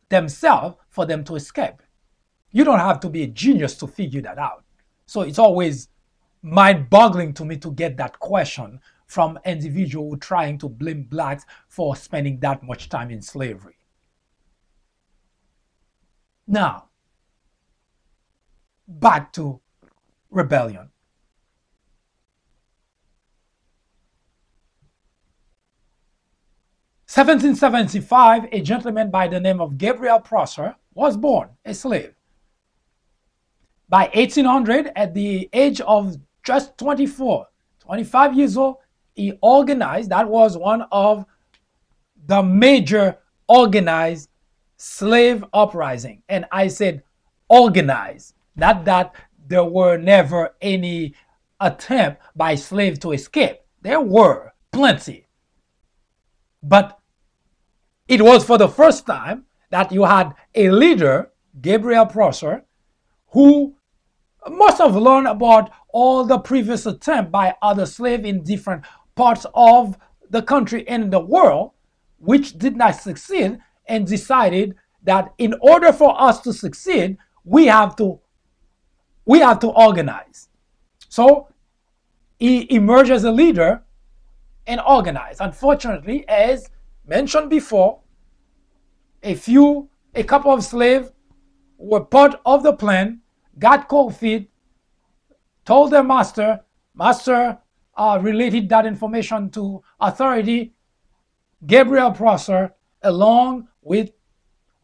Speaker 3: themselves for them to escape. You don't have to be a genius to figure that out. So it's always mind-boggling to me to get that question from individuals trying to blame blacks for spending that much time in slavery. Now, back to rebellion. In 1775, a gentleman by the name of Gabriel Prosser was born a slave. By 1800, at the age of just 24, 25 years old, he organized, that was one of the major organized slave uprising. And I said organized, not that there were never any attempt by slaves to escape. There were plenty. But it was for the first time that you had a leader, Gabriel Prosser, who must have learned about all the previous attempts by other slaves in different parts of the country and the world, which did not succeed, and decided that in order for us to succeed, we have to organize. So he emerged as a leader and organized. Unfortunately, as mentioned before, a couple of slaves were part of the plan, got cold feet, told their master related that information to authority. Gabriel Prosser, along with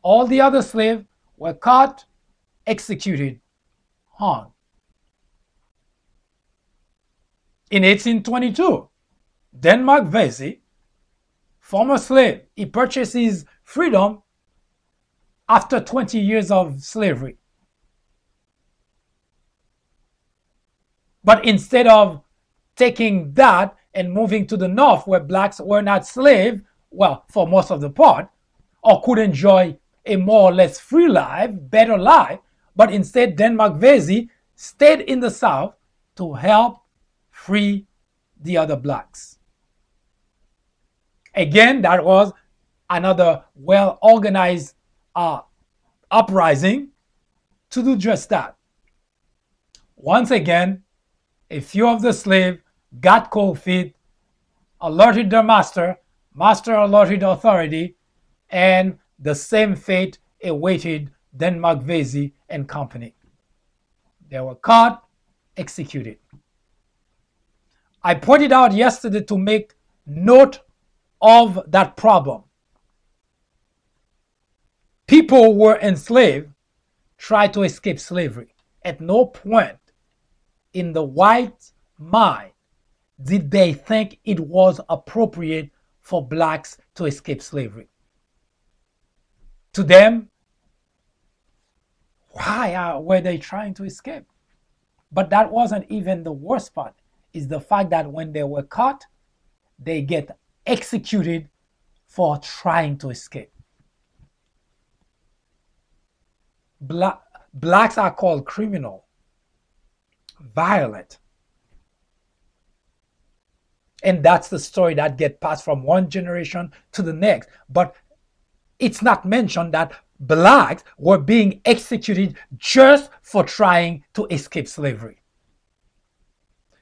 Speaker 3: all the other slaves, were caught, executed, hung. In 1822, Denmark Vesey, former slave, he purchased his freedom after 20 years of slavery. But instead of taking that and moving to the north where blacks were not slaves, well, for most of the part, or could enjoy a more or less free life, better life, but instead Denmark Vesey stayed in the south to help free the other blacks. Again, that was another well-organized uprising to do just that. Once again, a few of the slaves got cold feet, alerted their master, master alerted authority, and the same fate awaited Denmark Vesey and company. They were caught, executed. I pointed out yesterday to make note of that problem. People who were enslaved tried to escape slavery. At no point in the white mind did they think it was appropriate for blacks to escape slavery. To them, why were they trying to escape? But that wasn't even the worst part. Is the fact that when they were caught, they get executed for trying to escape. Blacks are called criminal, violent. And that's the story that gets passed from one generation to the next. But it's not mentioned that blacks were being executed just for trying to escape slavery.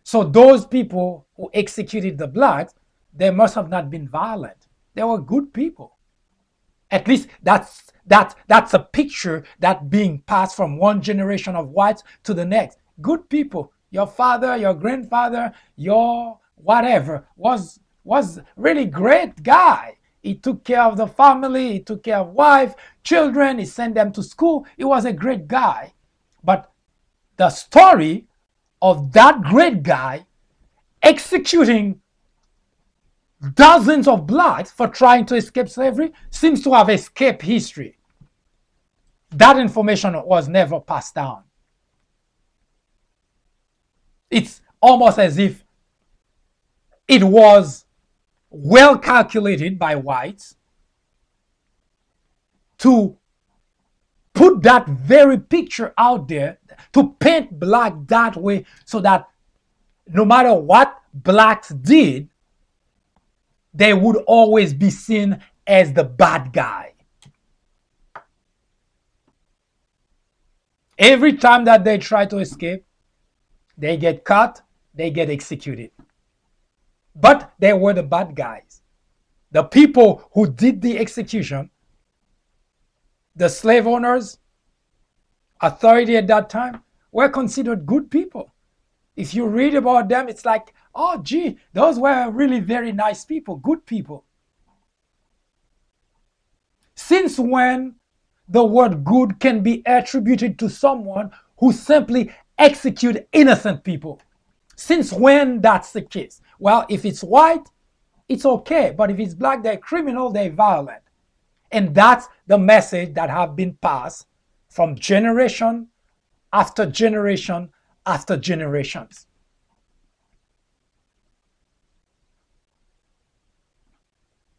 Speaker 3: So those people who executed the blacks, they must have not been violent. They were good people. At least that's a picture that being passed from one generation of whites to the next. Good people. Your father, your grandfather, your whatever was really great guy. He took care of the family, he took care of wife, children, he sent them to school. He was a great guy. But the story of that great guy executing dozens of blacks for trying to escape slavery seems to have escaped history. That information was never passed down. It's almost as if it was well calculated by whites to put that very picture out there, to paint black that way, so that no matter what blacks did, they would always be seen as the bad guy. Every time that they try to escape, they get caught, they get executed. But they were the bad guys. The people who did the execution, the slave owners, authority at that time, were considered good people. If you read about them, it's like, oh gee, those were really very nice people, good people. Since when the word good can be attributed to someone who simply execute innocent people? Since when that's the case? Well, if it's white, it's okay. But if it's black, they're criminal, they're violent. And that's the message that have been passed from generation after generation after generations.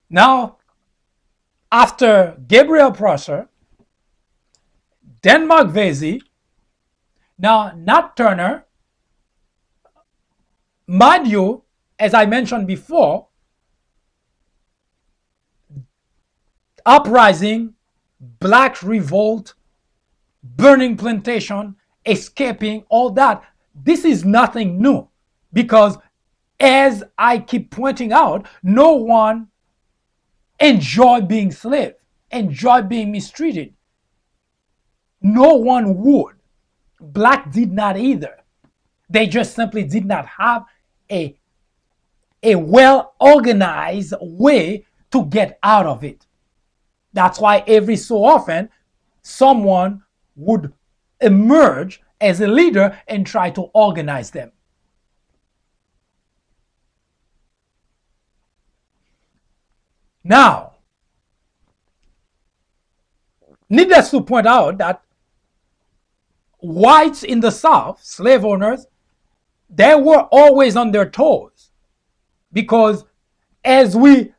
Speaker 3: Now, after Gabriel Prosser, Denmark Vesey, now Nat Turner, mind you, as I mentioned before, uprising, black revolt, burning plantation, escaping, all that, this is nothing new, because as I keep pointing out, no one enjoyed being slave, enjoyed being mistreated. No one would. Black did not either. They just simply did not have a well-organized way to get out of it. That's why every so often someone would emerge as a leader and try to organize them. Now, needless to point out that whites in the South, slave owners, they were always on their toes, because as we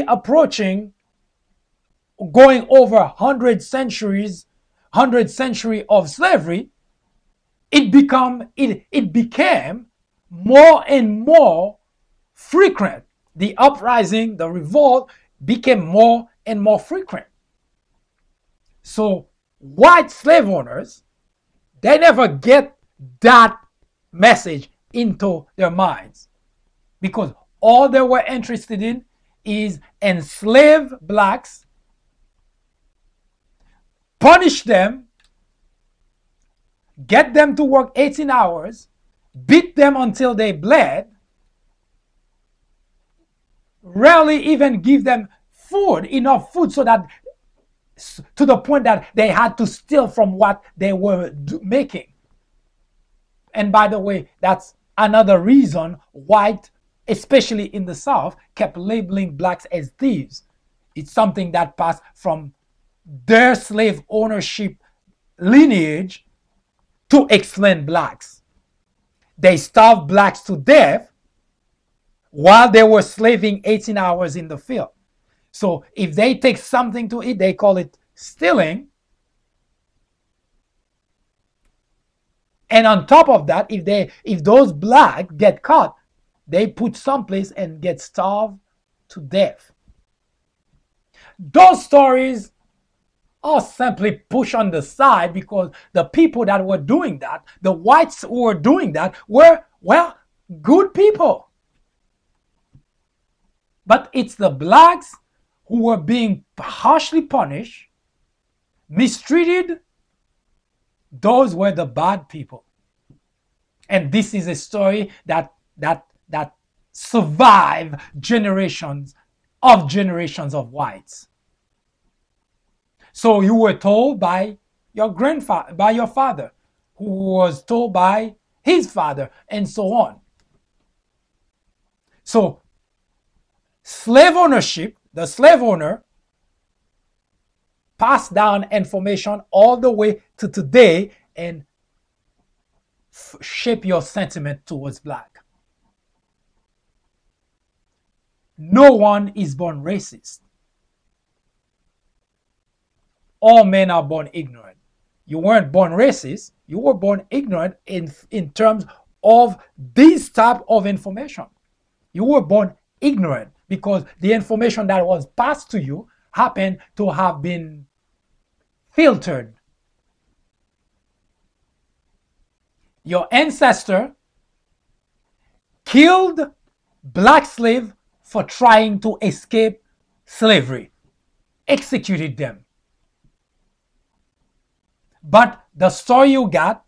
Speaker 3: approaching going over 100 centuries of slavery, it became more and more frequent. The uprising, the revolt became more and more frequent. So white slave owners, they never get that message into their minds, because all they were interested in is enslave blacks, punish them, get them to work 18 hours, beat them until they bled, rarely even give them food, enough food, so that to the point that they had to steal from what they were making. And by the way, that's another reason white, especially in the South, kept labeling blacks as thieves. It's something that passed from their slave ownership lineage to explain blacks. They starved blacks to death while they were slaving 18 hours in the field. So if they take something to eat, they call it stealing. And on top of that, if those blacks get caught, they put someplace and get starved to death. Those stories are simply pushed on the side, because the people that were doing that, the whites who were doing that, were, well, good people. But it's the blacks who were being harshly punished, mistreated. Those were the bad people. And this is a story that survived generations of whites. So you were told by your grandfather, by your father, who was told by his father, and so on. So slave ownership, the slave owner passed down information all the way to today and shape your sentiment towards black. No one is born racist. all men are born ignorant. You weren't born racist. You were born ignorant in terms of this type of information. You were born ignorant because the information that was passed to you happened to have been filtered. Your ancestor killed black slaves for trying to escape slavery, executed them. But the story you got,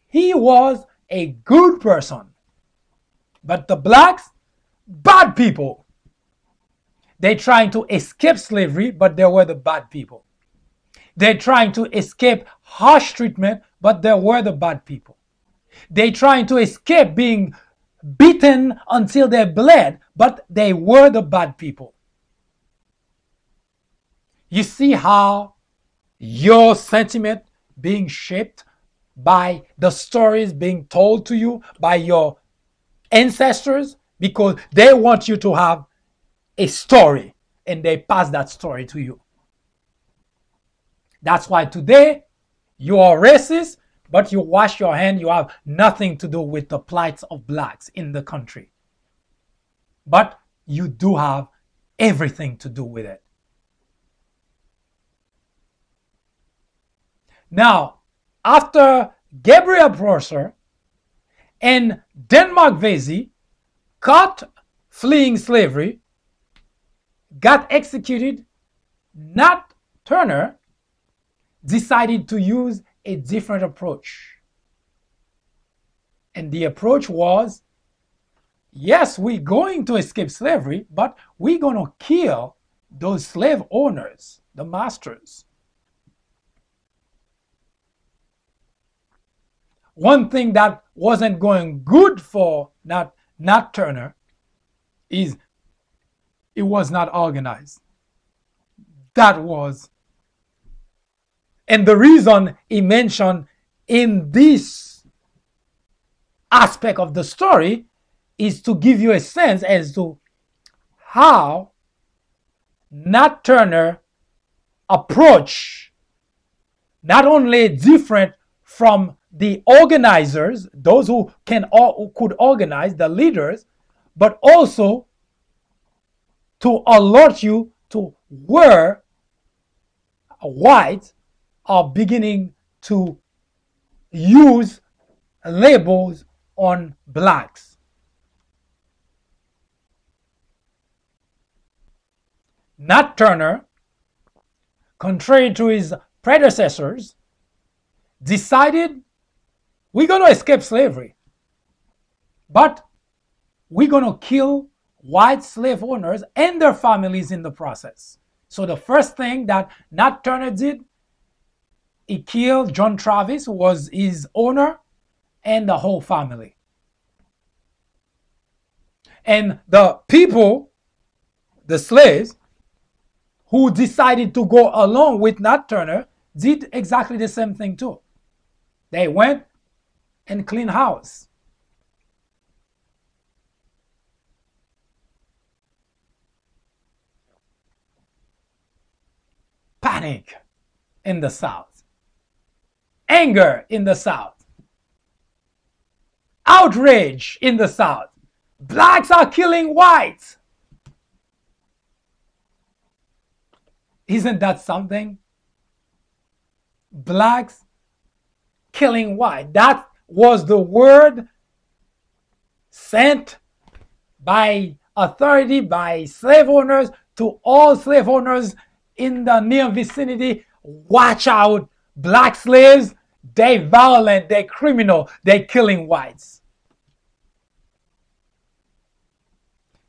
Speaker 3: he was a good person. But the blacks, bad people. They trying to escape slavery, but they were the bad people. They're trying to escape harsh treatment, but they were the bad people. They trying to escape being beaten until they bled, but they were the bad people. You see how your sentiment being shaped by the stories being told to you by your ancestors, because they want you to have a story and they pass that story to you. That's why today you are racist, but you wash your hand, you have nothing to do with the plight of blacks in the country. But you do have everything to do with it. Now, after Gabriel Prosser and Denmark Vesey caught fleeing slavery, got executed, Nat Turner decided to use a different approach. And the approach was, yes, we're going to escape slavery, but we're going to kill those slave owners, the masters. One thing that wasn't going good for Nat Turner is it was not organized. That was. And the reason he mentioned in this aspect of the story is to give you a sense as to how Nat Turner approach not only different from the organizers, those who could organize, the leaders, but also to alert you to where whites are beginning to use labels on blacks. Nat Turner, contrary to his predecessors, decided we're going to escape slavery, but we're going to kill white slave owners and their families in the process. So the first thing that Nat Turner did, he killed John Travis, who was his owner, and the whole family. And the people, the slaves, who decided to go along with Nat Turner, did exactly the same thing too. They went and cleaned house. Panic in the South. Anger in the South. Outrage in the South. Blacks are killing whites. Isn't that something? Blacks killing white. That was the word sent by authority, by slave owners, to all slave owners in the near vicinity. Watch out, black slaves, they violent, they criminal, they killing whites.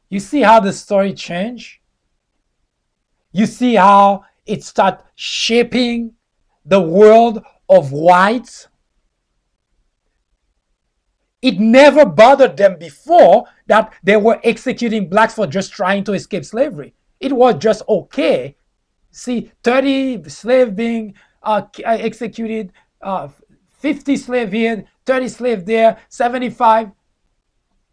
Speaker 3: You see how the story changed? You see how it started shaping the world of whites? It never bothered them before that they were executing blacks for just trying to escape slavery. It was just okay. See, 30 slaves being executed, 50 slaves here, 30 slaves there, 75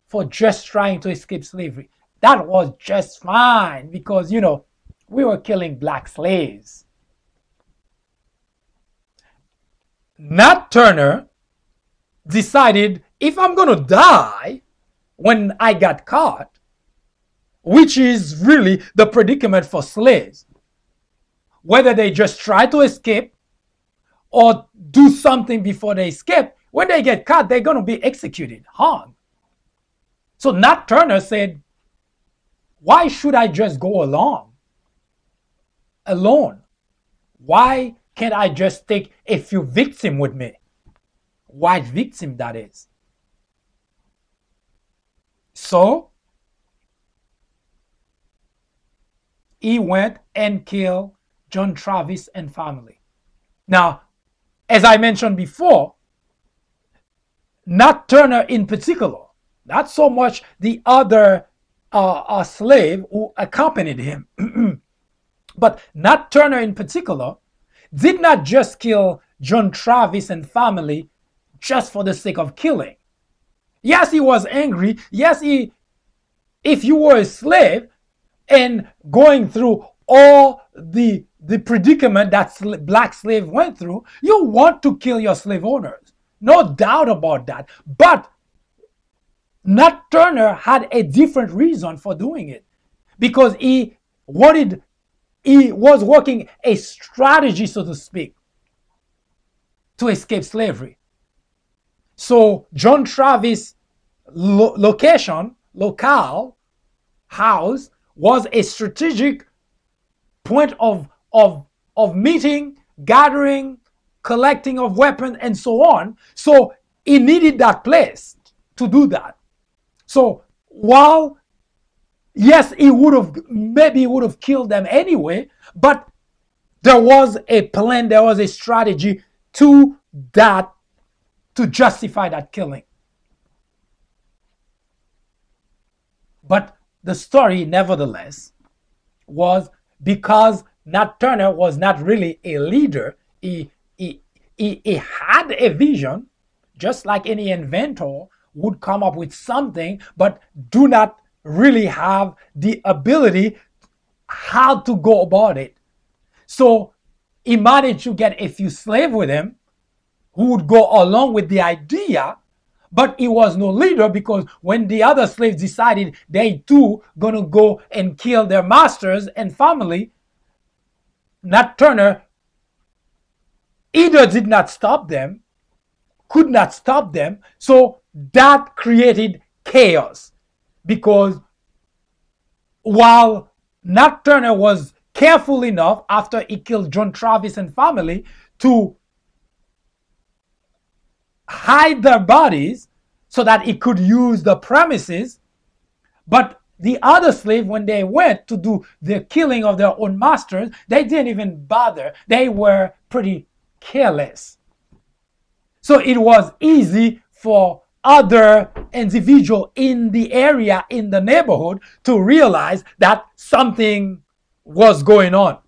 Speaker 3: for just trying to escape slavery. That was just fine because, you know, we were killing black slaves. Nat Turner decided, if I'm going to die when I got caught, which is really the predicament for slaves, whether they just try to escape or do something before they escape, when they get caught, they're going to be executed, hung. So Nat Turner said, why should I just go alone? Why can't I just take a few victims with me? White victim, that is. So he went and killed John Travis and family. Now, as I mentioned before, Nat Turner in particular, not so much the other slave who accompanied him, but Nat Turner in particular did not just kill John Travis and family just for the sake of killing. Yes, he was angry. Yes, if you were a slave and going through all the predicament that black slave went through, you want to kill your slave owners. No doubt about that. But Nat Turner had a different reason for doing it, because he was working a strategy, so to speak, to escape slavery. So John Travis' house was a strategic point of meeting, gathering, collecting of weapons, and so on. So he needed that place to do that. So while, yes, he would have killed them anyway, but there was a plan, there was a strategy to that, to justify that killing. But the story, nevertheless, was because Nat Turner was not really a leader. He had a vision, just like any inventor would come up with something, but do not really have the ability how to go about it. So he managed to get a few slaves with him who would go along with the idea, but he was no leader, because when the other slaves decided they too gonna go and kill their masters and family, Nat Turner either did not stop them, could not stop them. So that created chaos, because while Nat Turner was careful enough after he killed John Travis and family to hide their bodies so that he could use the premises, but the other slaves, when they went to do the killing of their own masters, they didn't even bother. They were pretty careless. So it was easy for other individuals in the area, in the neighborhood, to realize that something was going on.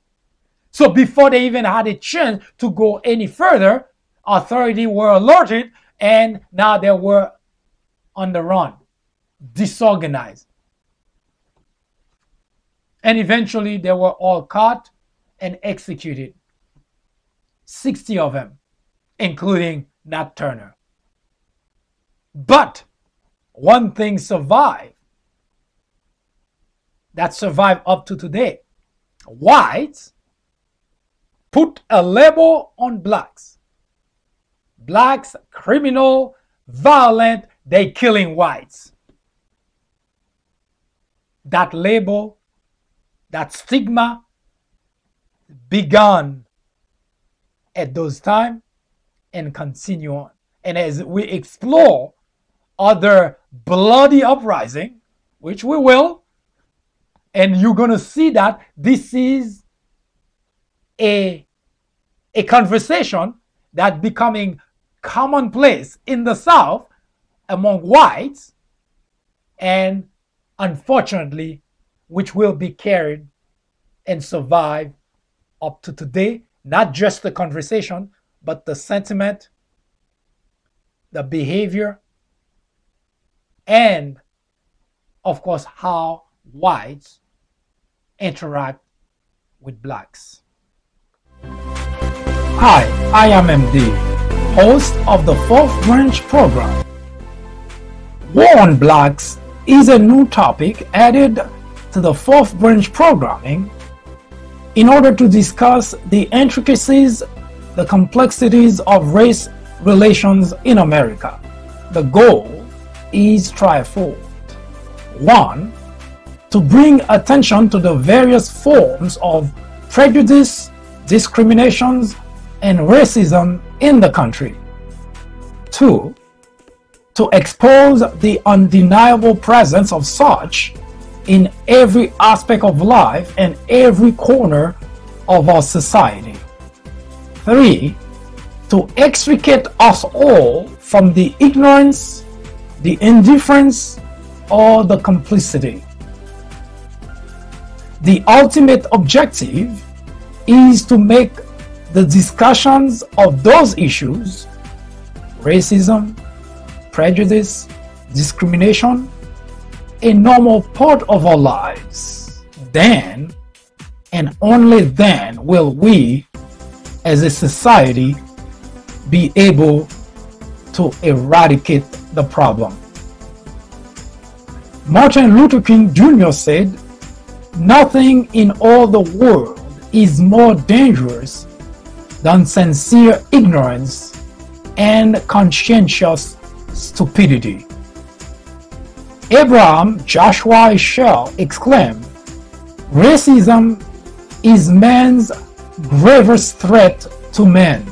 Speaker 3: So before they even had a chance to go any further, authorities were alerted, and now they were on the run, disorganized. And eventually they were all caught and executed. 60 of them, including Nat Turner. But one thing survived, that survived up to today. Whites put a label on blacks. Blacks, criminal, violent, they killing whites. That label, that stigma began at those times and continue on. And as we explore other bloody uprising, which we will, and you're going to see that this is a conversation that's becoming commonplace in the South among whites, and unfortunately, which will be carried and survive up to today. Not just the conversation, but the sentiment, the behavior, and of course how whites interact with blacks. Hi, I am MD. host of the Fourth Branch program. War on Blacks is a new topic added to the Fourth Branch programming in order to discuss the intricacies, the complexities of race relations in America. The goal is threefold. 1. To bring attention to the various forms of prejudice, discriminations, and racism in the country. 2. To expose the undeniable presence of such in every aspect of life and every corner of our society. 3. To extricate us all from the ignorance, the indifference, or the complicity. The ultimate objective is to make the discussions of those issues, racism, prejudice, discrimination, a normal part of our lives. Then, and only then, will we, as a society, be able to eradicate the problem. Martin Luther King Jr. said, "Nothing in all the world is more dangerous than sincere ignorance and conscientious stupidity." Abraham Joshua Heschel exclaimed, "Racism is man's gravest threat to man,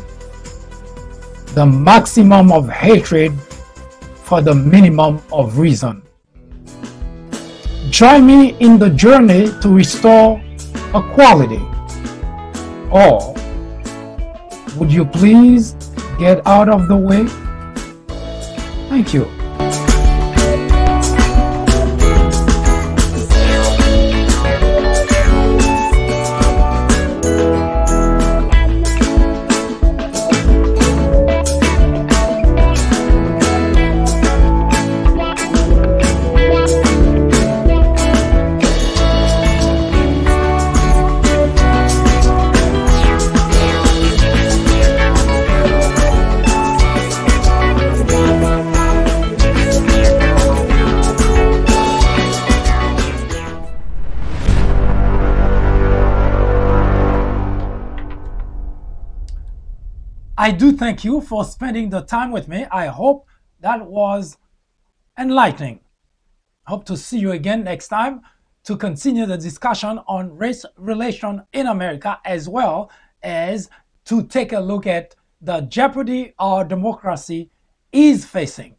Speaker 3: the maximum of hatred for the minimum of reason." Join me in the journey to restore equality. Or would you please get out of the way? Thank you. I do thank you for spending the time with me. I hope that was enlightening. Hope to see you again next time to continue the discussion on race relation in America, as well as to take a look at the jeopardy our democracy is facing.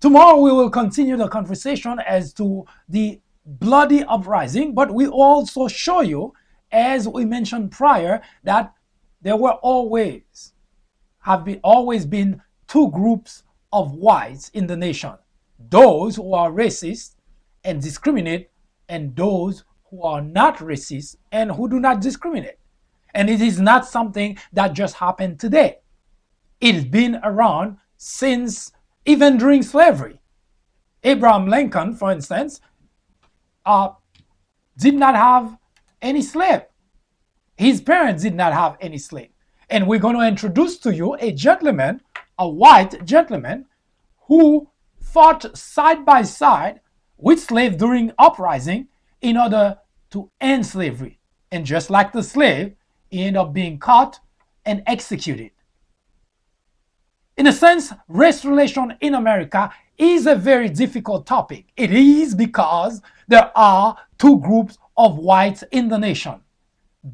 Speaker 3: Tomorrow we will continue the conversation as to the bloody uprising, but we also show you, as we mentioned prior, that there were always been two groups of whites in the nation: those who are racist and discriminate, and those who are not racist and who do not discriminate. And it is not something that just happened today. It's been around since even during slavery. Abraham Lincoln, for instance, did not have any slave. His parents did not have any slave. And we're going to introduce to you a gentleman, a white gentleman, who fought side by side with slaves during uprising in order to end slavery. And just like the slave, he ended up being caught and executed. In a sense, race relation in America is a very difficult topic. It is because there are two groups of whites in the nation: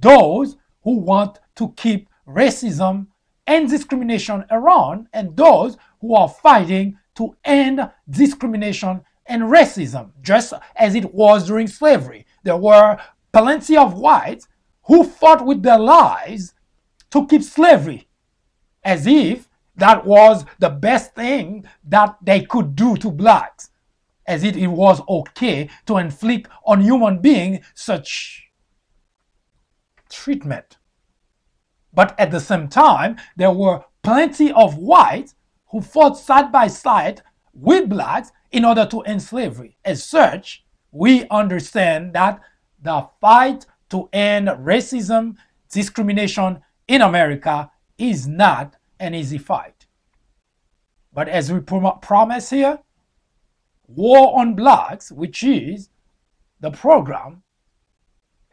Speaker 3: those who want to keep racism and discrimination around, and those who are fighting to end discrimination and racism, just as it was during slavery. There were plenty of whites who fought with their lives to keep slavery, as if that was the best thing that they could do to blacks, as if it was okay to inflict on human beings such treatment. But at the same time, there were plenty of whites who fought side by side with blacks in order to end slavery. As such, we understand that the fight to end racism, discrimination in America is not an easy fight. But as we promise here, War on Blacks, which is the program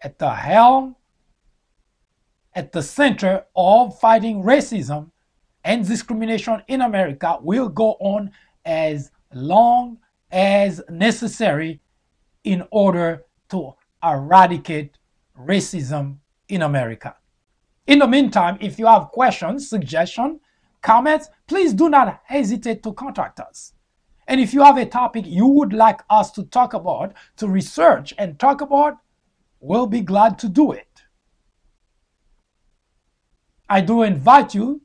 Speaker 3: at the helm, at the center of fighting racism and discrimination in America, will go on as long as necessary in order to eradicate racism in America. In the meantime, if you have questions, suggestions, comments, please do not hesitate to contact us. And if you have a topic you would like us to talk about, to research and talk about, we'll be glad to do it. I do invite you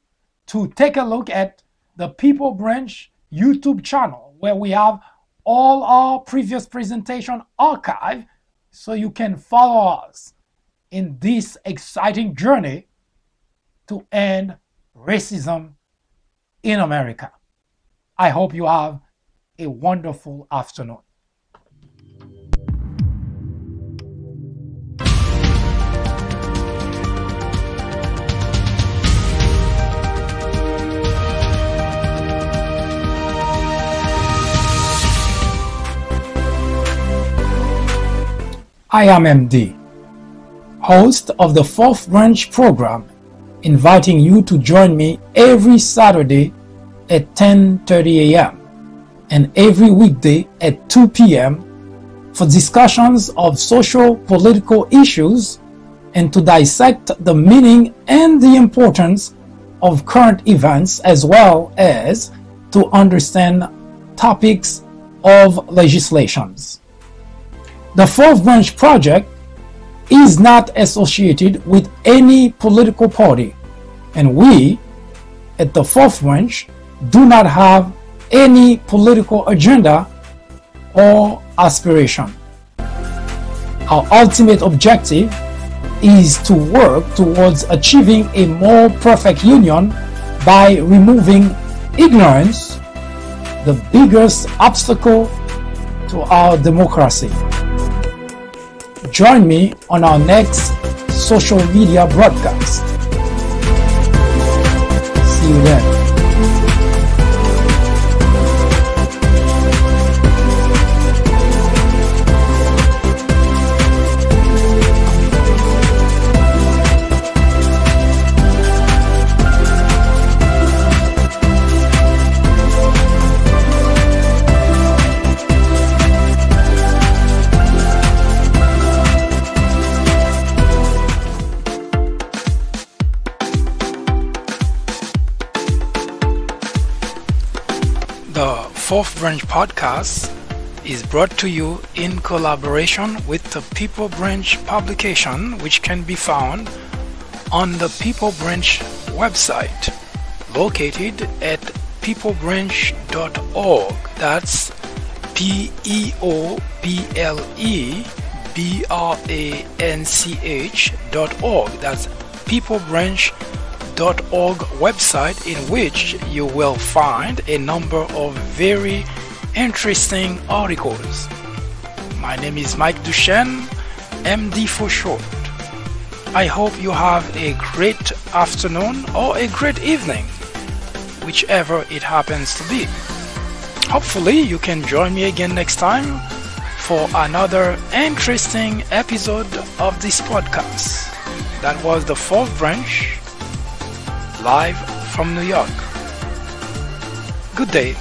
Speaker 3: to take a look at the People Branch YouTube channel, where we have all our previous presentation archived, so you can follow us in this exciting journey to end racism in America. I hope you have a wonderful afternoon. I am MD, host of the Fourth Branch program, inviting you to join me every Saturday at 10:30 a.m. and every weekday at 2 p.m. for discussions of social political issues and to dissect the meaning and the importance of current events, as well as to understand topics of legislations. The Fourth Branch Project is not associated with any political party, and we at the Fourth Branch do not have any political agenda or aspiration. Our ultimate objective is to work towards achieving a more perfect union by removing ignorance, the biggest obstacle to our democracy. Join me on our next social media broadcast. See you then.
Speaker 2: The Fourth Branch podcast is brought to you in collaboration with the People Branch publication, which can be found on the People Branch website, located at peoplebranch.org. That's peoplebranch.org. That's peoplebranch.org website, in which you will find a number of very interesting articles. My name is Mike Duchesne, MD for short. I hope you have a great afternoon or a great evening, whichever it happens to be. Hopefully you can join me again next time for another interesting episode of this podcast. That was the Fourth Branch, live from New York. Good day.